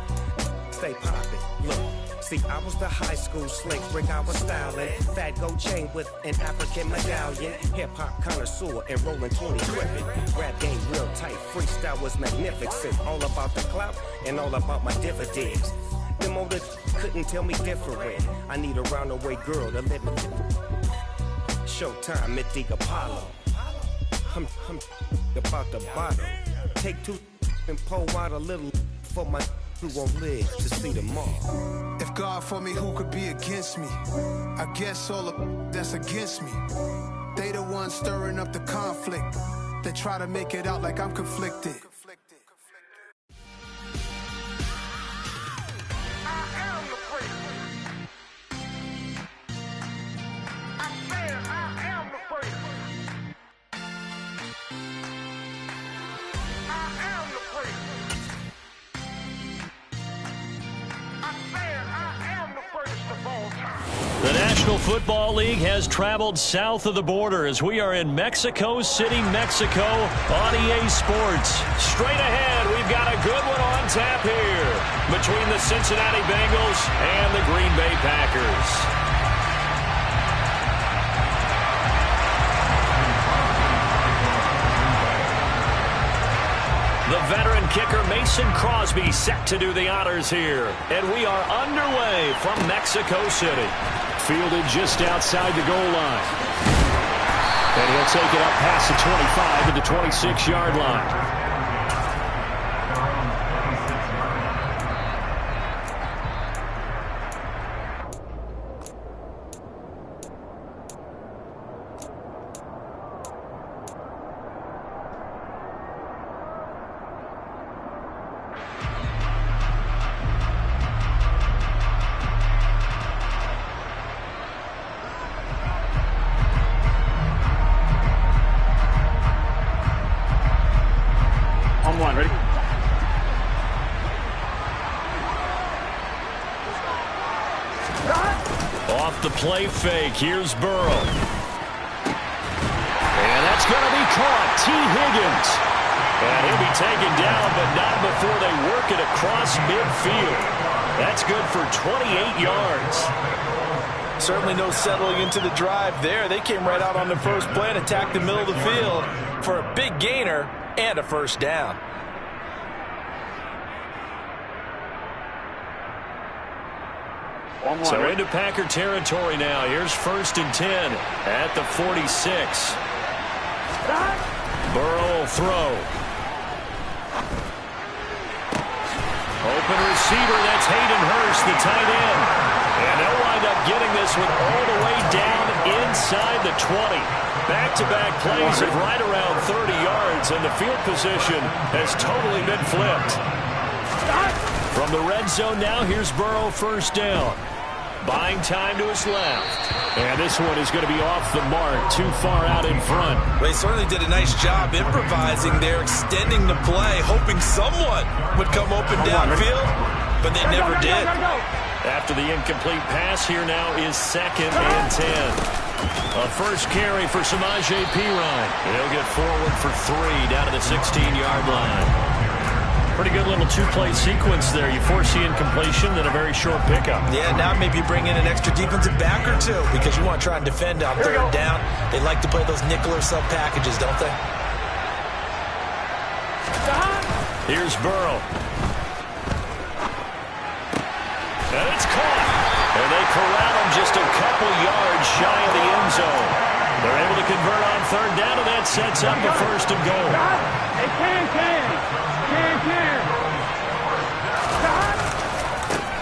stay poppin'. Look. See, I was the high school slick brick, I was styling. Fat gold chain with an African medallion. Hip-hop connoisseur and rolling 20 gripping. Rap game real tight, freestyle was magnificent. All about the clout and all about my dividends. Them older couldn't tell me different. I need a roundaway girl to let me. Showtime, Mythic Apollo. I'm about the bottle. Take 2 and pour out a little for my who won't live to see tomorrow. If God for me, who could be against me? I guess all the that's against me. They the ones stirring up the conflict. They try to make it out like I'm conflicted. The National Football League has traveled south of the border as we are in Mexico City, Mexico on EA Sports. Straight ahead, we've got a good one on tap here between the Cincinnati Bengals and the Green Bay Packers. The veteran kicker Mason Crosby set to do the honors here. And we are underway from Mexico City. Fielded just outside the goal line. And he'll take it up past the 25 to the 26-yard line. Ready? Off the play fake, here's Burrow. And that's going to be caught. T. Higgins. And he'll be taken down, but not before they work it across midfield. That's good for 28 yards. Certainly no settling into the drive there. They came right out on the first play and attacked the middle of the field for a big gainer and a first down. So into Packer territory now. Here's 1st and 10 at the 46. Burrow will throw. Open receiver, that's Hayden Hurst, the tight end. And they'll wind up getting this one all the way down inside the 20. Back-to-back plays of right around 30 yards, and the field position has totally been flipped. From the red zone now, here's Burrow, first down. Buying time to his left. And this one is going to be off the mark, too far out in front. They certainly did a nice job improvising there, extending the play, hoping someone would come open downfield, but they never did. After the incomplete pass, here now is 2nd and 10. A first carry for Samaje Perine. He'll get forward for 3 down to the 16-yard line. Pretty good little two-play sequence there. You force the incompletion, then a very short pickup. Yeah, now maybe bring in an extra defensive back or two because you want to try and defend on 3rd down. They like to play those nickel or sub packages, don't they? Here's Burrow. And it's caught. And they corral him just a couple yards shy of the end zone. They're able to convert on 3rd down, and that sets up the 1st and goal.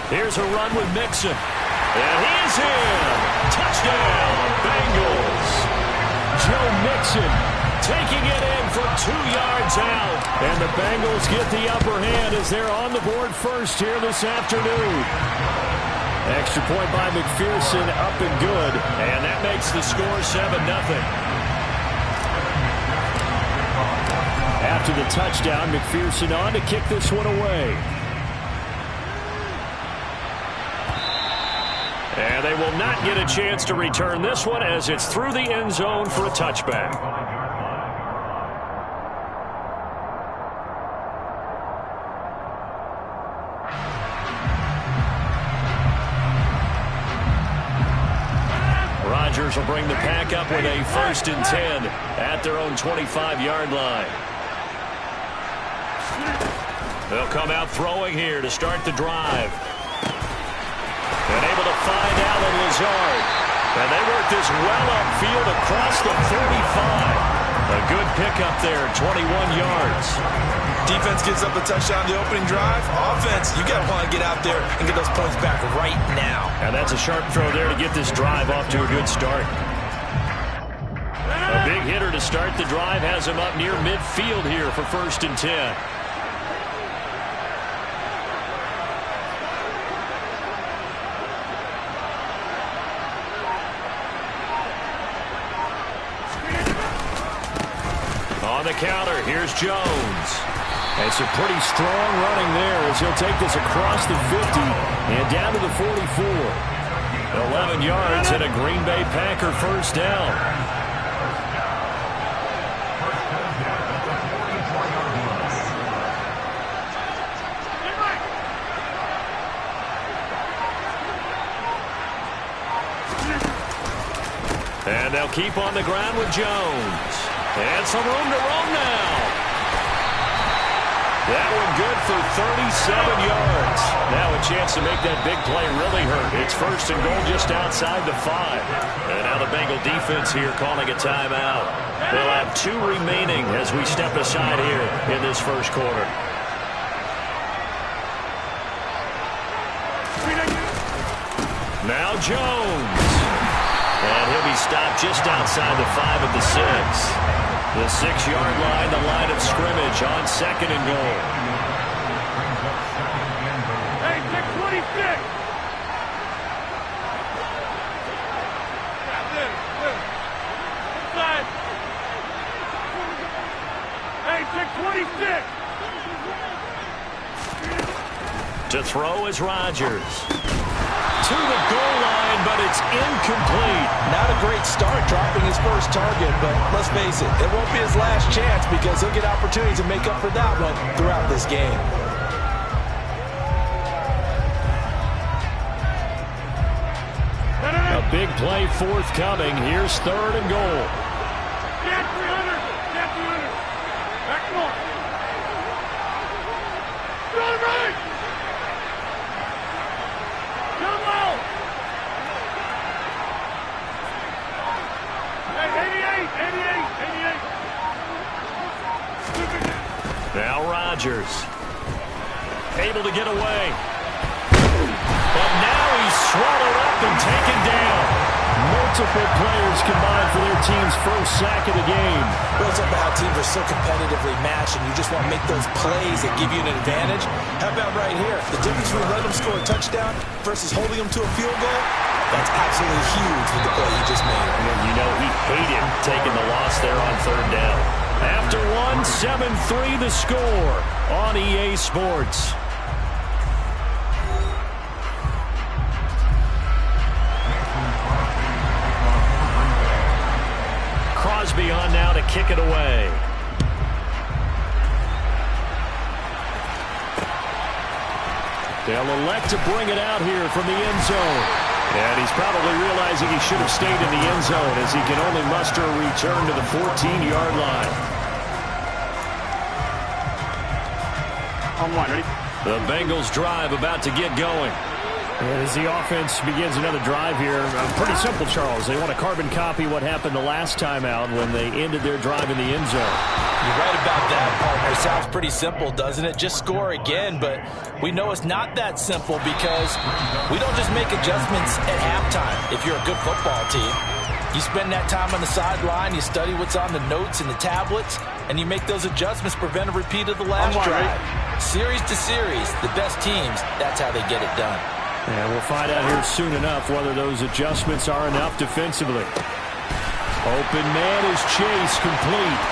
Here's a run with Mixon. And he's in. Touchdown, Bengals. Joe Mixon taking it in from 2 yards out. And the Bengals get the upper hand as they're on the board first here this afternoon. Extra point by McPherson, up and good. And that makes the score 7-0. After the touchdown, McPherson on to kick this one away. And they will not get a chance to return this one as it's through the end zone for a touchback. Rodgers will bring the pack up with a 1st and 10 at their own 25-yard line. They'll come out throwing here to start the drive. And able to find Allen Lazard. And they work this well upfield across the 35. A good pickup there, 21 yards. Defense gives up a touchdown the opening drive. Offense, you got to want to get out there and get those points back right now. And that's a sharp throw there to get this drive off to a good start. A big hitter to start the drive has him up near midfield here for 1st and 10. On the counter, here's Jones. And some pretty strong running there as he'll take this across the 50 and down to the 44. 11 yards and a Green Bay Packer first down. And they'll keep on the ground with Jones. And some room to roam now. That one good for 37 yards. Now a chance to make that big play really hurt. It's 1st and goal just outside the 5. And now the Bengal defense here calling a timeout. They'll have 2 remaining as we step aside here in this first quarter. Now Jones. And he'll be stopped just outside the 5 at the 6. The 6-yard line, the line of scrimmage on 2nd and goal. Hey, 626. Inside. Hey, 626. To throw is Rodgers. To the goal line, but it's incomplete. Not a great start dropping his first target, but let's face it, it won't be his last chance because he'll get opportunities to make up for that one throughout this game. A big play forthcoming. Here's 3rd and goal. Get 300. Get 300. Back them up. Run right. Come on. Hey, 88. Now Rodgers. Able to get away. But now he's swallowed up and taken down. Multiple players combined for their team's first sack of the game. Builds up how teams are so competitively matched and you just want to make those plays that give you an advantage. How about right here? The difference between letting them score a touchdown versus holding them to a field goal, that's absolutely huge with the play he just made. And you know he hated taking the loss there on 3rd down. After 1, 7-3 the score on EA Sports. Crosby on now to kick it away. They'll elect to bring it out here from the end zone. And he's probably realizing he should have stayed in the end zone as he can only muster a return to the 14-yard line. On 1, ready? The Bengals drive about to get going. And as the offense begins another drive here, pretty simple, Charles. They want to carbon copy what happened the last time out when they ended their drive in the end zone. You're right about that, partner. Sounds pretty simple, doesn't it? Just score again, but we know it's not that simple because we don't just make adjustments at halftime if you're a good football team. You spend that time on the sideline, you study what's on the notes and the tablets, and you make those adjustments to prevent a repeat of the last drive. Series to series, the best teams, that's how they get it done. And we'll find out here soon enough whether those adjustments are enough defensively. Open man is Chase, complete.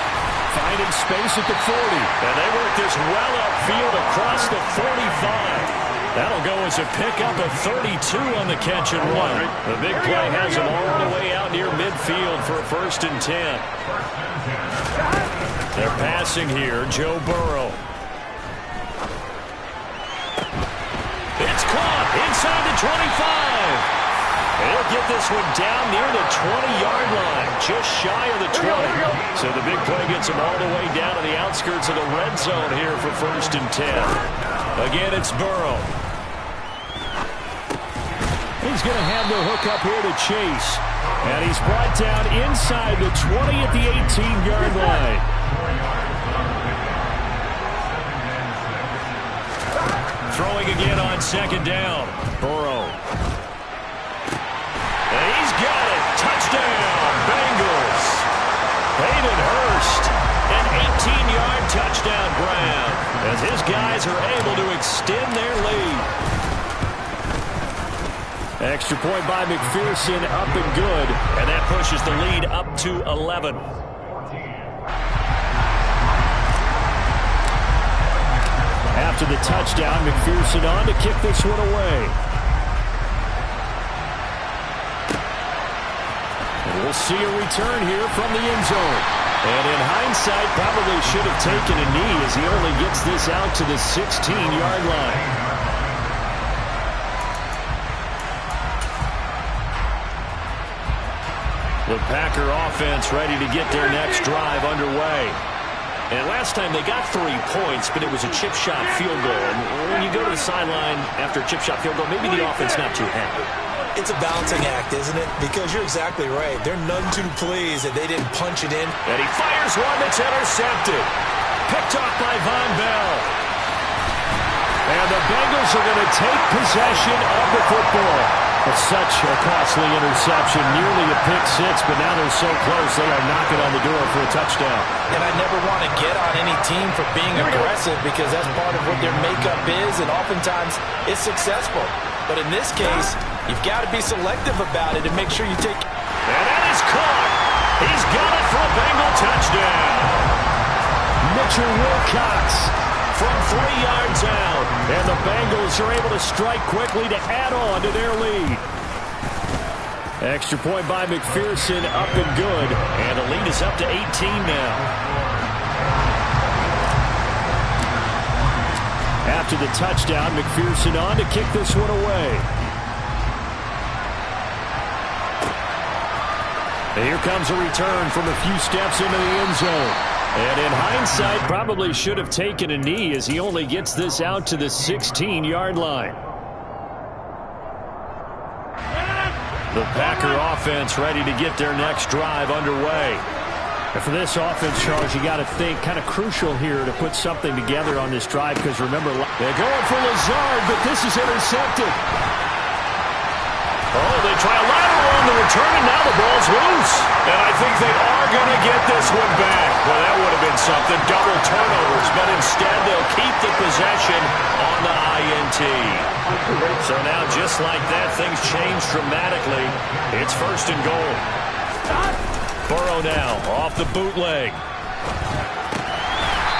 Finding space at the 40. And they work this well upfield across the 45. That'll go as a pickup of 32 on the catch and run. The big play has him all the way out near midfield for a 1st and 10. They're passing here, Joe Burrow. It's caught inside the 25. He'll get this one down near the 20-yard line, just shy of the 20. So the big play gets him all the way down to the outskirts of the red zone here for 1st and 10. Again, it's Burrow. He's going to have the hook up here to Chase. And he's brought down inside the 20 at the 18-yard line. Throwing again on second down. Burrow. And he's got it. Touchdown, Bengals. Hayden Hurst, an 18-yard touchdown grab as his guys are able to extend their lead. Extra point by McPherson, up and good, and that pushes the lead up to 11. After the touchdown, McPherson on to kick this one away. And we'll see a return here from the end zone. And in hindsight, probably should have taken a knee as he only gets this out to the 16-yard line. The Packer offense ready to get their next drive underway. And last time they got 3 points, but it was a chip shot field goal. And when you go to the sideline after a chip shot field goal, maybe the offense not too happy. It's a balancing act, isn't it? Because you're exactly right. They're none too pleased that they didn't punch it in. And he fires one that's intercepted. Picked off by Von Bell. And the Bengals are going to take possession of the football. It's such a costly interception, nearly a pick six, but now they're so close they are knocking on the door for a touchdown. And I never want to get on any team for being aggressive because that's part of what their makeup is, and oftentimes it's successful. But in this case, you've got to be selective about it and make sure you take... And that is caught. He's got it for a Bengal touchdown. Mitchell Wilcox from 3 yards out. And the Bengals are able to strike quickly to add on to their lead. Extra point by McPherson, up and good. And the lead is up to 18 now. After the touchdown, McPherson on to kick this one away. And here comes a return from a few steps into the end zone. And in hindsight, probably should have taken a knee as he only gets this out to the 16-yard line. The Packer offense ready to get their next drive underway. And for this offense, Charles, you got to think kind of crucial here to put something together on this drive because remember, they're going for Lazard, but this is intercepted. Oh, they try a lateral on the return, and now the ball's loose. And I think they are going to get this one back. Well, that would have been something. Double turnovers, but instead they'll keep the possession on the INT. So now, just like that, things change dramatically. It's first and goal. Burrow now off the bootleg.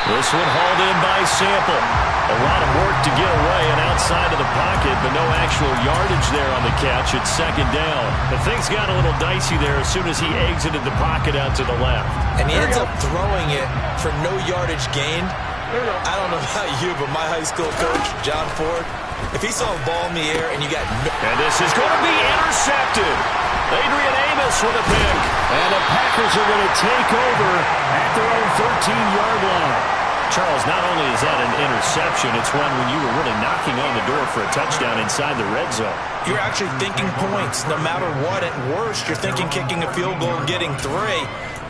This one hauled in by Sample. A lot of work to get away and outside of the pocket, but no actual yardage there on the catch. It's second down. But things got a little dicey there as soon as he exited the pocket out to the left. And he ends up throwing it for no yardage gained. I don't know about you, but my high school coach, John Ford, if he saw a ball in the air and you got no... And this is going to be intercepted. Adrian Amos with a pick. And the Packers are going to take over at their own 13-yard line. Charles, not only is that an interception, it's one when you were really knocking on the door for a touchdown inside the red zone. You're actually thinking points. No matter what, at worst, you're thinking kicking a field goal and getting 3.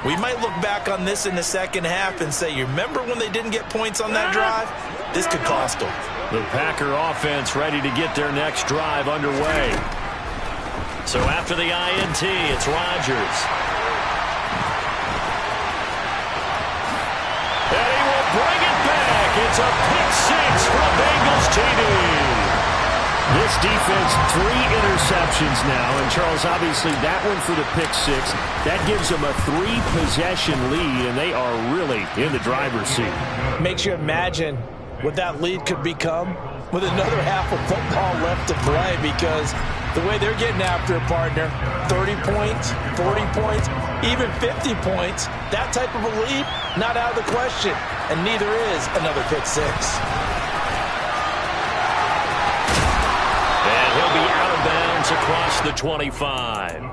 We might look back on this in the second half and say, you remember when they didn't get points on that drive? This could cost them. The Packer offense ready to get their next drive underway. So after the INT, it's Rodgers. And he will bring it back. It's a pick six from Bengals TD. This defense, 3 interceptions now. And, Charles, obviously that one for the pick six. That gives them a 3-possession lead, and they are really in the driver's seat. Makes you imagine what that lead could become with another half of football left to play because the way they're getting after a partner, 30 points, 40 points, even 50 points, that type of a lead, not out of the question. And neither is another pick six. And he'll be out of bounds across the 25.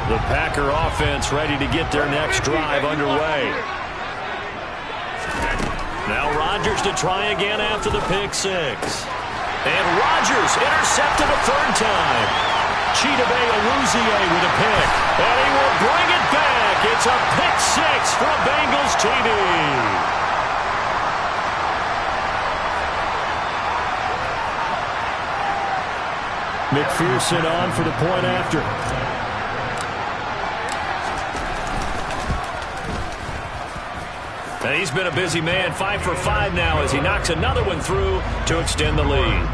The Packer offense ready to get their next drive underway. Rodgers to try again after the pick six. And Rodgers intercepted a third time. Chidobe Awuzie with a pick. And he will bring it back. It's a pick six from Bengals TV. McPherson on for the point after. And he's been a busy man, 5 for 5 now as he knocks another one through to extend the lead.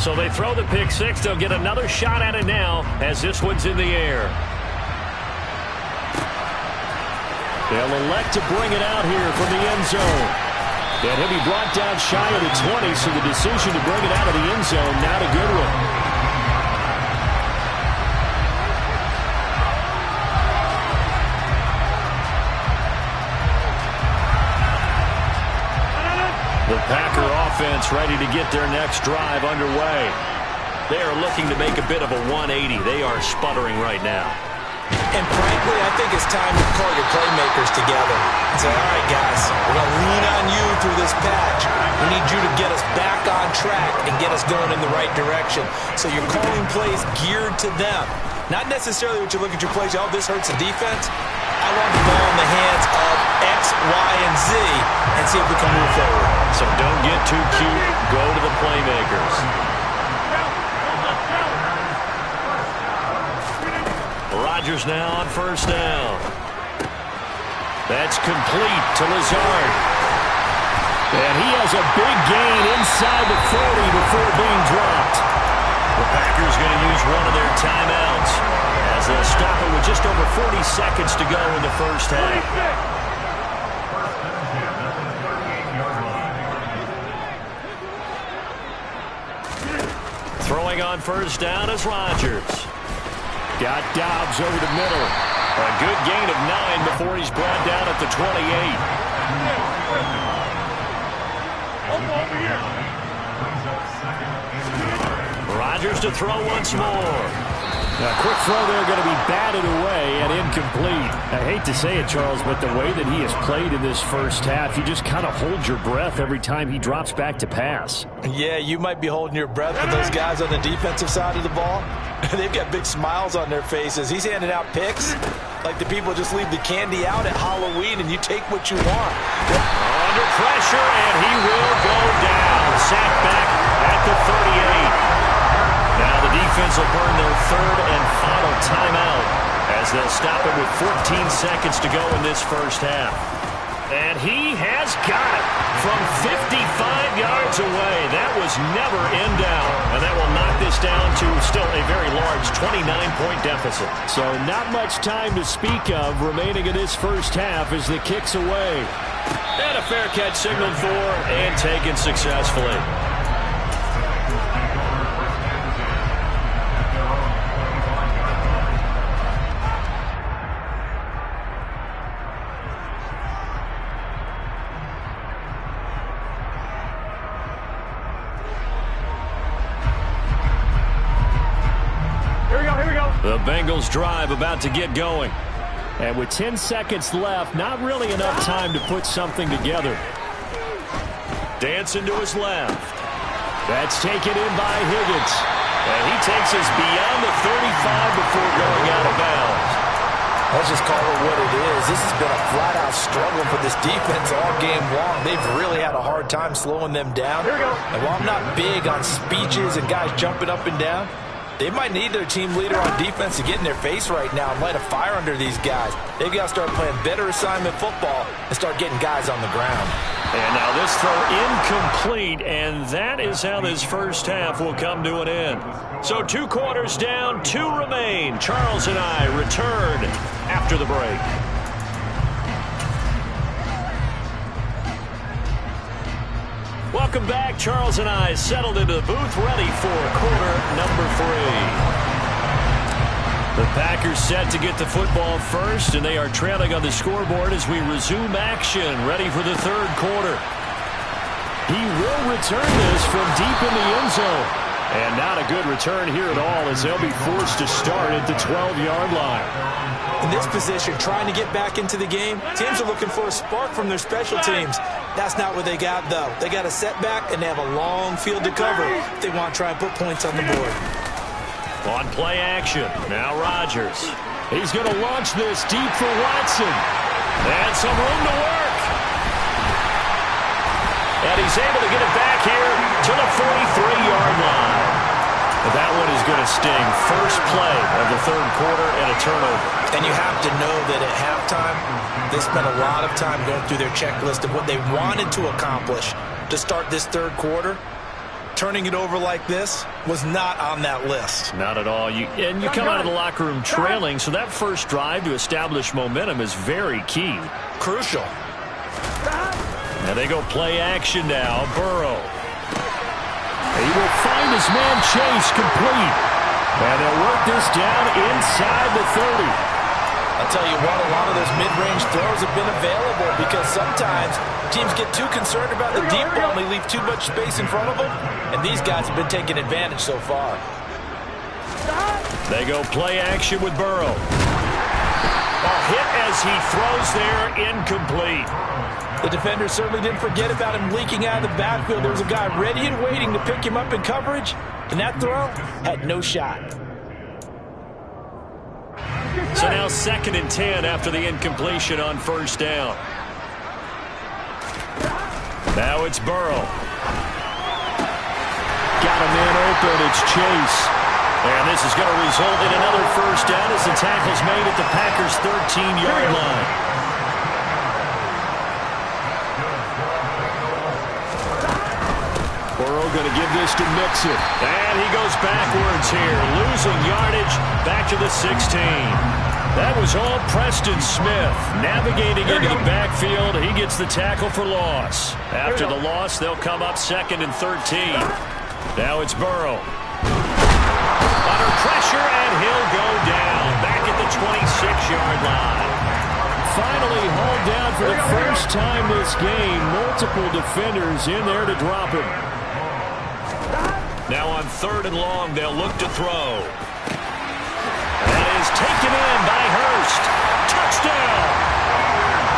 So they throw the pick six. They'll get another shot at it now as this one's in the air. They'll elect to bring it out here from the end zone. And he'll be brought down shy of the 20, so the decision to bring it out of the end zone, not a good one. The Packer offense ready to get their next drive underway. They are looking to make a bit of a 180. They are sputtering right now. And frankly, I think it's time to call your playmakers together and say, all right, guys, we're going to lean on you through this patch. We need you to get us back on track and get us going in the right direction. So you're calling plays geared to them. Not necessarily what you look at your plays, oh, this hurts the defense. I want the ball in the hands of X, Y, and Z and see if we can move forward. So don't get too cute. Go to the playmakers. Rodgers now on first down. That's complete to Lazard. And he has a big gain inside the 40 before being dropped. The Packers going to use one of their timeouts as they'll stop it with just over 40 seconds to go in the first half. Throwing on first down is Rodgers. Got Dobbs over the middle. A good gain of 9 before he's brought down at the 28. Rodgers to throw once more. A quick throw there going to be batted away and incomplete. I hate to say it, Charles, but the way that he has played in this first half, you just kind of hold your breath every time he drops back to pass. Yeah, you might be holding your breath with those guys on the defensive side of the ball. They've got big smiles on their faces. He's handing out picks like the people just leave the candy out at Halloween and you take what you want. Under pressure, and he will go down. Sacked back at the 38. Now the defense will burn their third and final timeout as they'll stop it with 14 seconds to go in this first half. And he has got it from 55 yards away. That was never in doubt. And that will knock this down to still a very large 29-point deficit. So not much time to speak of remaining in this first half as the kick's away. And a fair catch signaled for and taken successfully. The Bengals drive about to get going. And with 10 seconds left, not really enough time to put something together. Dancing to his left. That's taken in by Higgins. And he takes us beyond the 35 before going out of bounds. Let's just call it what it is. This has been a flat-out struggle for this defense all game long. They've really had a hard time slowing them down. Here we go. And while I'm not big on speeches and guys jumping up and down, they might need their team leader on defense to get in their face right now and light a fire under these guys. They've got to start playing better assignment football and start getting guys on the ground. And now this throw incomplete, and that is how this first half will come to an end. So 2 quarters down, 2 remain. Charles and I return after the break. Welcome back. Charles and I settled into the booth, ready for quarter number 3. The Packers set to get the football first, and they are trailing on the scoreboard as we resume action, ready for the third quarter. He will return this from deep in the end zone. And not a good return here at all, as they'll be forced to start at the 12-yard line. In this position, trying to get back into the game, teams are looking for a spark from their special teams. That's not what they got, though. They got a setback, and they have a long field to cover if they want to try and put points on the board. On play action, now Rodgers. He's going to launch this deep for Watson. And some room to work. And he's able to get it back here to the 43-yard line. But that one is going to sting. First play of the third quarter and a turnover. And you have to know that at halftime, they spent a lot of time going through their checklist of what they wanted to accomplish to start this third quarter. Turning it over like this was not on that list. Not at all. You come out of the locker room trailing, so that first drive to establish momentum is very key. Crucial. And they go play action now. Burrow. He will find his man Chase complete. And they'll work this down inside the 30. I'll tell you what, a lot of those mid-range throws have been available because sometimes teams get too concerned about the deep ball and they leave too much space in front of them. And these guys have been taking advantage so far. They go play action with Burrow. A hit as he throws there, incomplete. The defender certainly didn't forget about him leaking out of the backfield. There was a guy ready and waiting to pick him up in coverage, and that throw had no shot. So now 2nd and 10 after the incompletion on first down. Now it's Burrow. Got a man open, it's Chase. And this is going to result in another first down as the tackle's made at the Packers' 13-yard line. Burrow going to give this to Mixon. And he goes backwards here, losing yardage back to the 16. That was all Preston Smith navigating into the backfield. He gets the tackle for loss. After the loss, they'll come up 2nd and 13. Now it's Burrow. Under pressure, and he'll go down back at the 26-yard line. Finally hauled down for the first time this game. Multiple defenders in there to drop him. Now on 3rd and long, they'll look to throw. That is taken in by Hurst. Touchdown!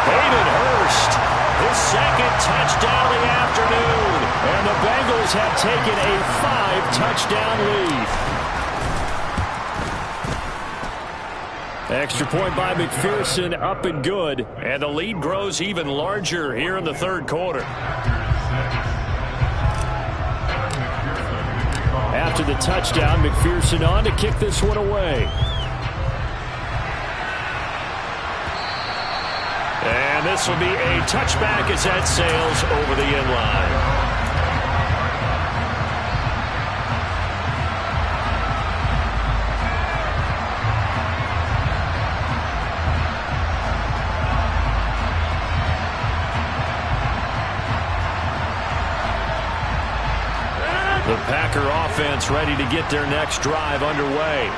Hayden Hurst, his 2nd touchdown of the afternoon. And the Bengals have taken a 5-touchdown lead. Extra point by McPherson, up and good. And the lead grows even larger here in the third quarter. After the touchdown, McPherson on to kick this one away. And this will be a touchback as that sails over the end line. The Packer offense ready to get their next drive underway.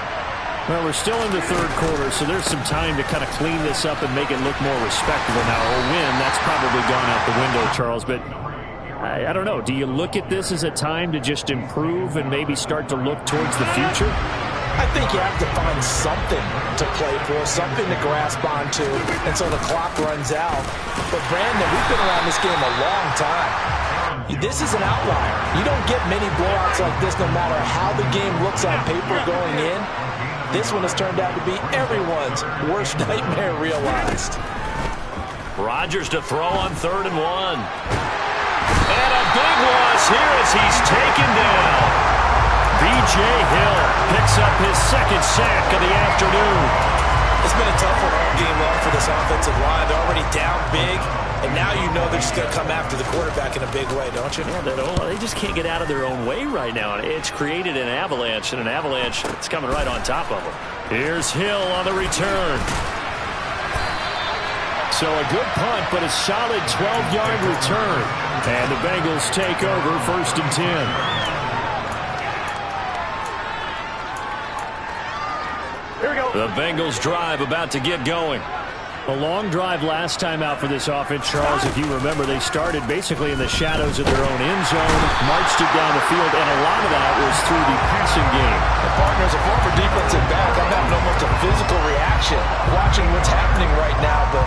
Well, we're still in the third quarter, so there's some time to kind of clean this up and make it look more respectable. Now, a win, that's probably gone out the window, Charles, but I don't know. Do you look at this as a time to just improve and maybe start to look towards the future? I think you have to find something to play for, something to grasp onto, and so the clock runs out. But, Brandon, we've been around this game a long time. This is an outlier. You don't get many blowouts like this no matter how the game looks on paper going in. This one has turned out to be everyone's worst nightmare realized. Rodgers to throw on 3rd and 1. And a big loss here as he's taken down. B.J. Hill picks up his 2nd sack of the afternoon. It's been a tough one all game long for this offensive line. They're already down big, and now you know they're just going to come after the quarterback in a big way, don't you? Yeah, they just can't get out of their own way right now. It's created an avalanche, and an avalanche that's coming right on top of them. Here's Hill on the return. So a good punt, but a solid 12-yard return. And the Bengals take over 1st and 10. Here we go. The Bengals drive about to get going. A long drive last time out for this offense, Charles. If you remember, they started basically in the shadows of their own end zone, marched it down the field, and a lot of that was through the passing game. The partner's a former defensive back. I'm having almost a physical reaction watching what's happening right now. But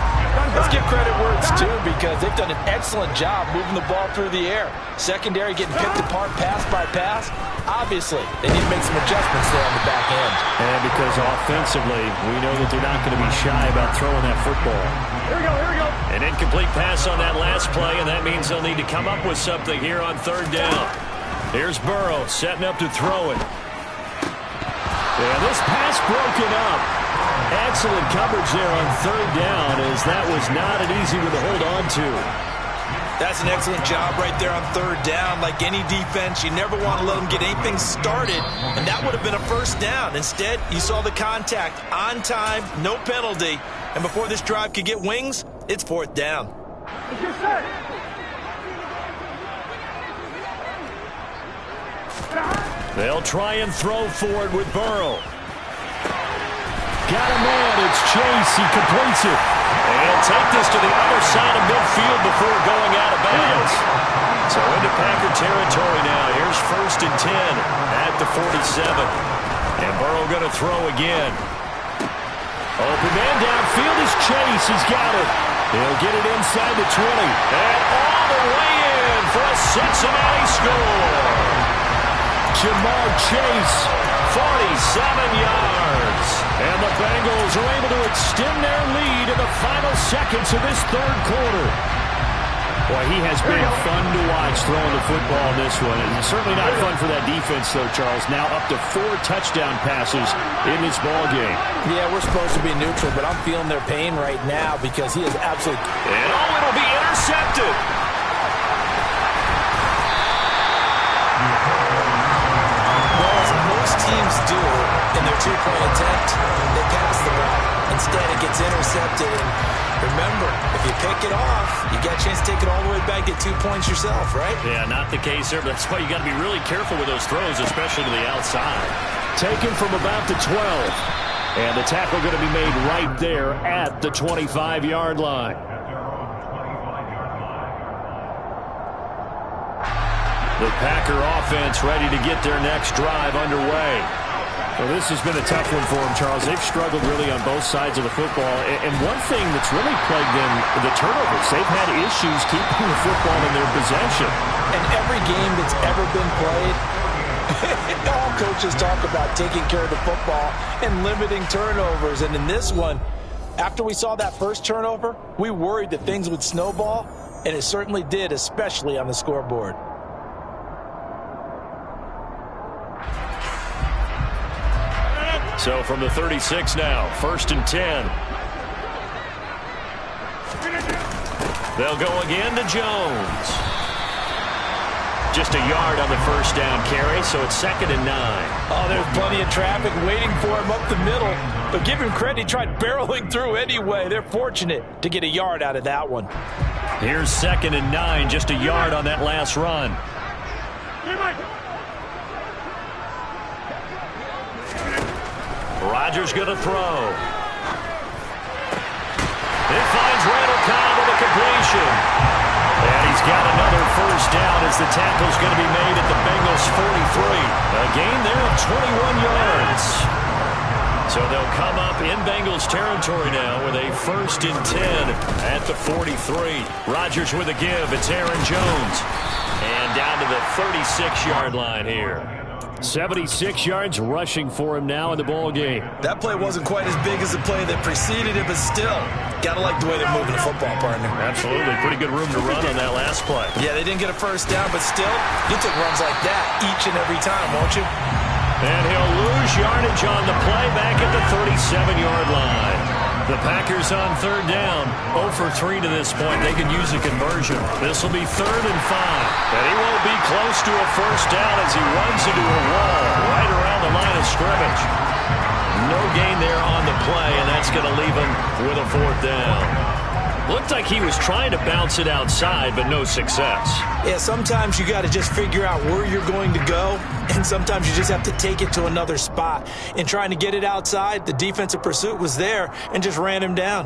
let's give credit where it's due because they've done an excellent job moving the ball through the air. Secondary getting picked apart pass by pass. Obviously, they need to make some adjustments there on the back end. And because offensively, we know that they're not going to be shy about throwing that football. Here we go, here we go. An incomplete pass on that last play, and that means they'll need to come up with something here on third down. Here's Burrow setting up to throw it. And this pass broken up. Excellent coverage there on third down, as that was not an easy one to hold on to. That's an excellent job right there on third down. Like any defense, you never want to let them get anything started, and that would have been a first down. Instead, you saw the contact on time, no penalty, and before this drive could get wings, it's fourth down. Let's get set. They'll try and throw forward with Burrow. Got a man, it's Chase, he completes it. And take this to the other side of midfield before going out of bounds. So into Packer territory now. Here's 1st and 10 at the 47. And Burrow going to throw again. Open man downfield is Chase. He's got it. He'll get it inside the 20. And all the way in for a Cincinnati score. Jamar Chase, 47 yards. And the Bengals are able to extend their lead in the final seconds of this third quarter. Boy, he has been fun to watch throwing the football in this one. And certainly not fun for that defense, though, Charles. Now up to 4 touchdown passes in this ball game. Yeah, we're supposed to be neutral, but I'm feeling their pain right now because he is absolutely... And it'll be intercepted. Well, as most teams do in their two-point attempt, they pass the ball. Instead, it gets intercepted. And remember, if you pick it off, you get a chance to take it all the way back, get 2 points yourself, right? Yeah, not the case there, but that's why you got to be really careful with those throws, especially to the outside. Taken from about the 12. And the tackle going to be made right there at the 25-yard line. The Packer offense ready to get their next drive underway. Well, this has been a tough one for them, Charles. They've struggled really on both sides of the football. And one thing that's really plagued them, the turnovers. They've had issues keeping the football in their possession. And every game that's ever been played, all coaches talk about taking care of the football and limiting turnovers. And in this one, after we saw that first turnover, we worried that things would snowball, and it certainly did, especially on the scoreboard. So from the 36 now, 1st and 10. They'll go again to Jones. Just a yard on the first down carry, so it's 2nd and 9. Oh, there's plenty of traffic waiting for him up the middle. But give him credit, he tried barreling through anyway. They're fortunate to get a yard out of that one. Here's 2nd and 9, just a yard on that last run. Rodgers going to throw. It finds Randall Cobb with a completion. And he's got another first down as the tackle's going to be made at the Bengals 43. A gain there of 21 yards. So they'll come up in Bengals territory now with a 1st and 10 at the 43. Rodgers with a give. It's Aaron Jones. And down to the 36-yard line here. 76 yards rushing for him now in the ball game. That play wasn't quite as big as the play that preceded it, but still, gotta like the way they're moving the football, partner. Absolutely. Pretty good room to run on that last play. Yeah, they didn't get a first down, but still, you take runs like that each and every time, won't you? And he'll lose yardage on the play back at the 37-yard line. The Packers on third down, 0 for 3 to this point. They can use a conversion. This will be 3rd and 5. And he won't be close to a first down as he runs into a wall right around the line of scrimmage. No gain there on the play, and that's going to leave him with a 4th down. Looked like he was trying to bounce it outside, but no success. Yeah, sometimes you got to just figure out where you're going to go, and sometimes you just have to take it to another spot. In trying to get it outside, the defensive pursuit was there and just ran him down.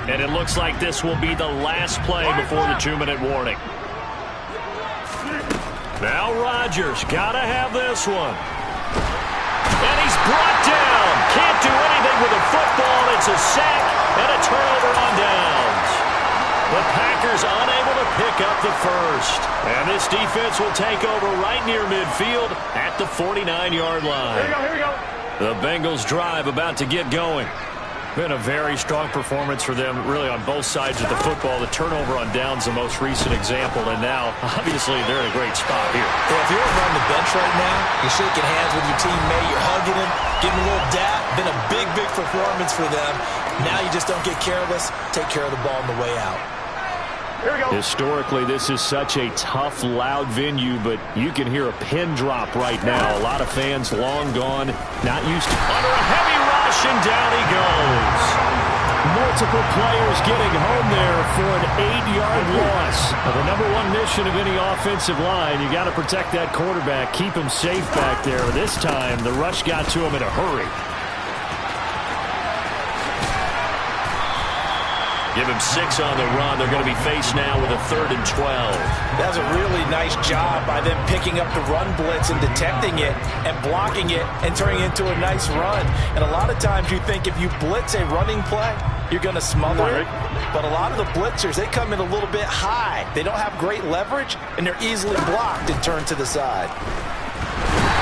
And it looks like this will be the last play before the 2-minute warning. Now Rodgers, got to have this one. And he's brought down. Can't do anything with the football. It's a sack and a turnover on downs. The Packers unable to pick up the first. And this defense will take over right near midfield at the 49-yard line. Here we go. The Bengals drive about to get going. Been a very strong performance for them, really, on both sides of the football. The turnover on downs, the most recent example, and now, obviously, they're in a great spot here. Yeah, if you're on the bench right now, you're shaking hands with your teammate, you're hugging him, giving him a little dap. Been a big, big performance for them. Now you just don't get careless. Take care of the ball on the way out. Here we go. Historically, this is such a tough, loud venue, but you can hear a pin drop right now. A lot of fans long gone, not used to. Under a heavy rush, and down he goes. Multiple players getting home there for an 8-yard loss. Now, the number one mission of any offensive line, you got to protect that quarterback, keep him safe back there. This time, the rush got to him in a hurry. Give him 6 on the run. They're going to be faced now with a 3rd and 12. That's a really nice job by them picking up the run blitz and detecting it and blocking it and turning it into a nice run. And a lot of times you think if you blitz a running play, you're going to smother it. But a lot of the blitzers, they come in a little bit high. They don't have great leverage, and they're easily blocked and turned to the side.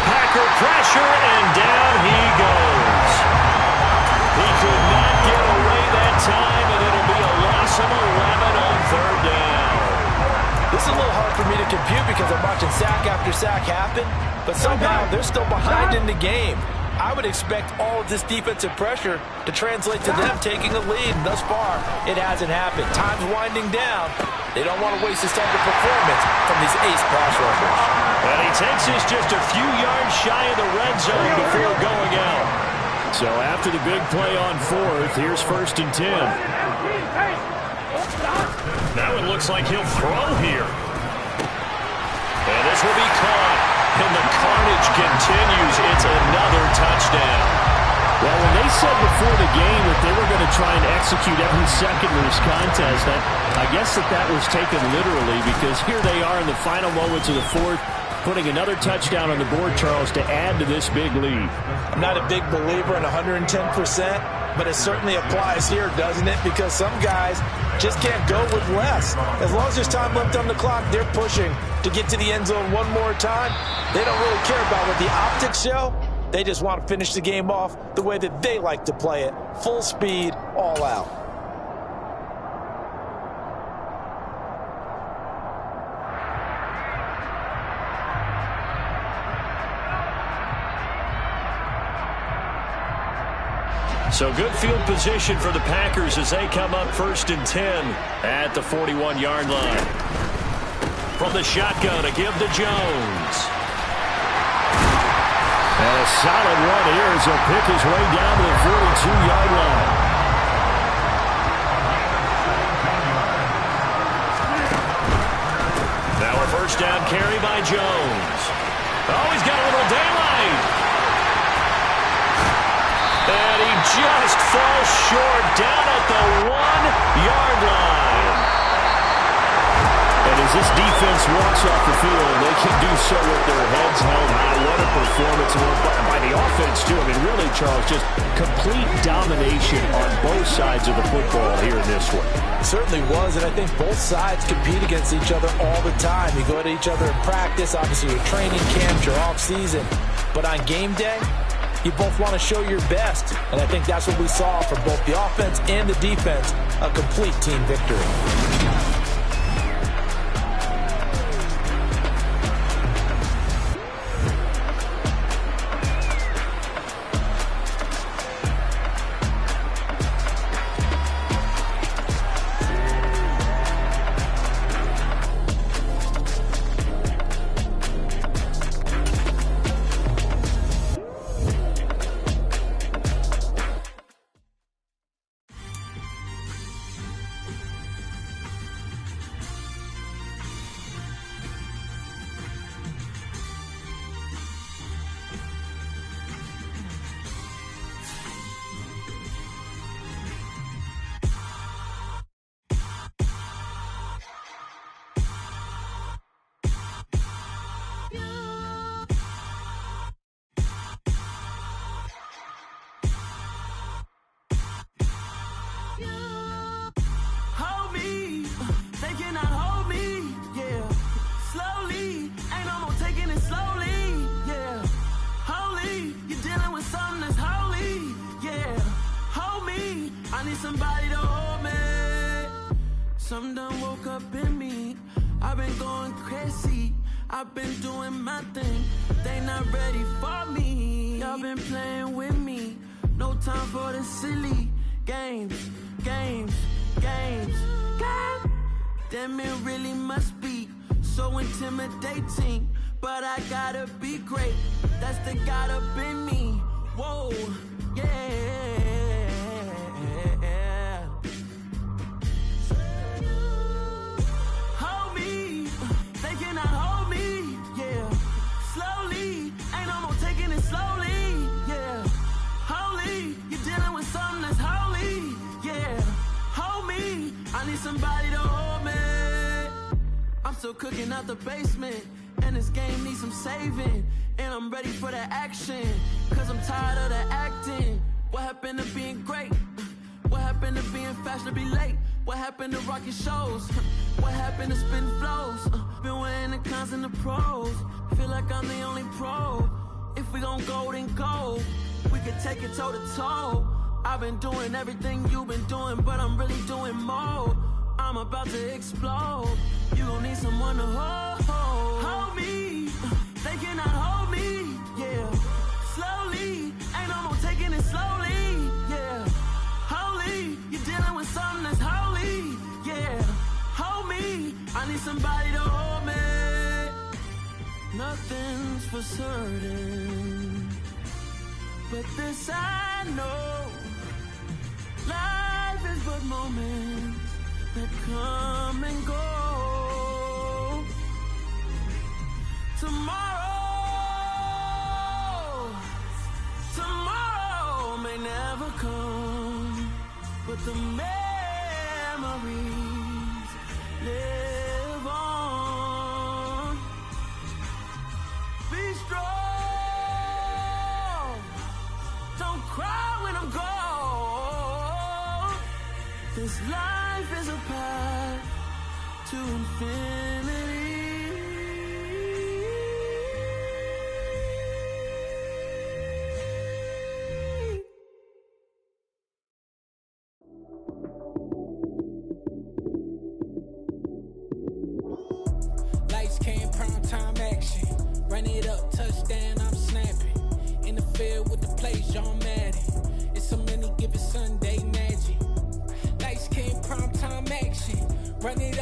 Packer pressure, and down he goes. He could not get away that time, and it'll be a loss of 11 on 3rd down. This is a little hard for me to compute because I'm watching sack after sack happen, but somehow they're still behind in the game. I would expect all of this defensive pressure to translate to them taking a lead. Thus far, it hasn't happened. Time's winding down. They don't want to waste this type of performance from these ace pass rushers. And he takes us just a few yards shy of the red zone before going out. So after the big play on 4th, here's 1st and 10. Now it looks like he'll throw here. And this will be caught. And the carnage continues. It's another touchdown. Well, when they said before the game that they were going to try and execute every second of this contest, I guess that was taken literally, because here they are in the final moments of the 4th, putting another touchdown on the board, Charles, to add to this big lead. I'm not a big believer in 110%, but it certainly applies here, doesn't it? Because some guys just can't go with less. As long as there's time left on the clock, they're pushing to get to the end zone one more time. They don't really care about what the optics show. They just want to finish the game off the way that they like to play it. Full speed, all out. So good field position for the Packers as they come up 1st and 10 at the 41-yard line. From the shotgun, a give to Jones. And a solid run here as he'll pick his way down to the 42-yard line. Now a 1st down carry by Jones. Oh, he's got a little daylight. And he just falls short down at the 1-yard line. And as this defense walks off the field, they can do so with their heads held high. What a performance by the offense, too. I mean, really, Charles, just complete domination on both sides of the football here in this one. It certainly was, and I think both sides compete against each other all the time. You go at each other in practice, obviously your training camps, your off-season. But on game day, you both want to show your best, and I think that's what we saw from both the offense and the defense, a complete team victory. I need somebody to hold me. Something done woke up in me. I've been going crazy. I've been doing my thing. They not ready for me. Y'all been playing with me. No time for the silly games. Damn, it really must be so intimidating. But I gotta be great. That's the God up in me. Whoa, yeah. Hold me, they cannot hold me, yeah. Slowly, ain't no more taking it slowly, yeah. Holy, you're dealing with something that's holy, yeah. Hold me, I need somebody to hold me. I'm still cooking out the basement, and this game needs some saving. And I'm ready for the action, cause I'm tired of the acting. What happened to being great? What happened to being fashionably late? What happened to rocking shows? What happened to spitting flows? Been weighing the cons and the pros. Feel like I'm the only pro. If we gon' go, then go. We could take it toe to toe. I've been doing everything you've been doing, but I'm really doing more. I'm about to explode. You gon' need someone to hold me. They cannot hold me, yeah. Slowly, ain't no more taking it slowly, yeah. Holy, you're dealing with something that's holy, yeah. Hold me, I need somebody to hold me. Nothing's for certain, but this I know. Life is but moments that come and go. Tomorrow may never come, but the memories live on. Be strong, don't cry when I'm gone. This life is a path to infinity. Lights came, prime time action. Run it up, touchdown, I'm snapping. In the field with the plays, John Madden. It's so many, give it Sunday magic. Lights came, prime time action. Run it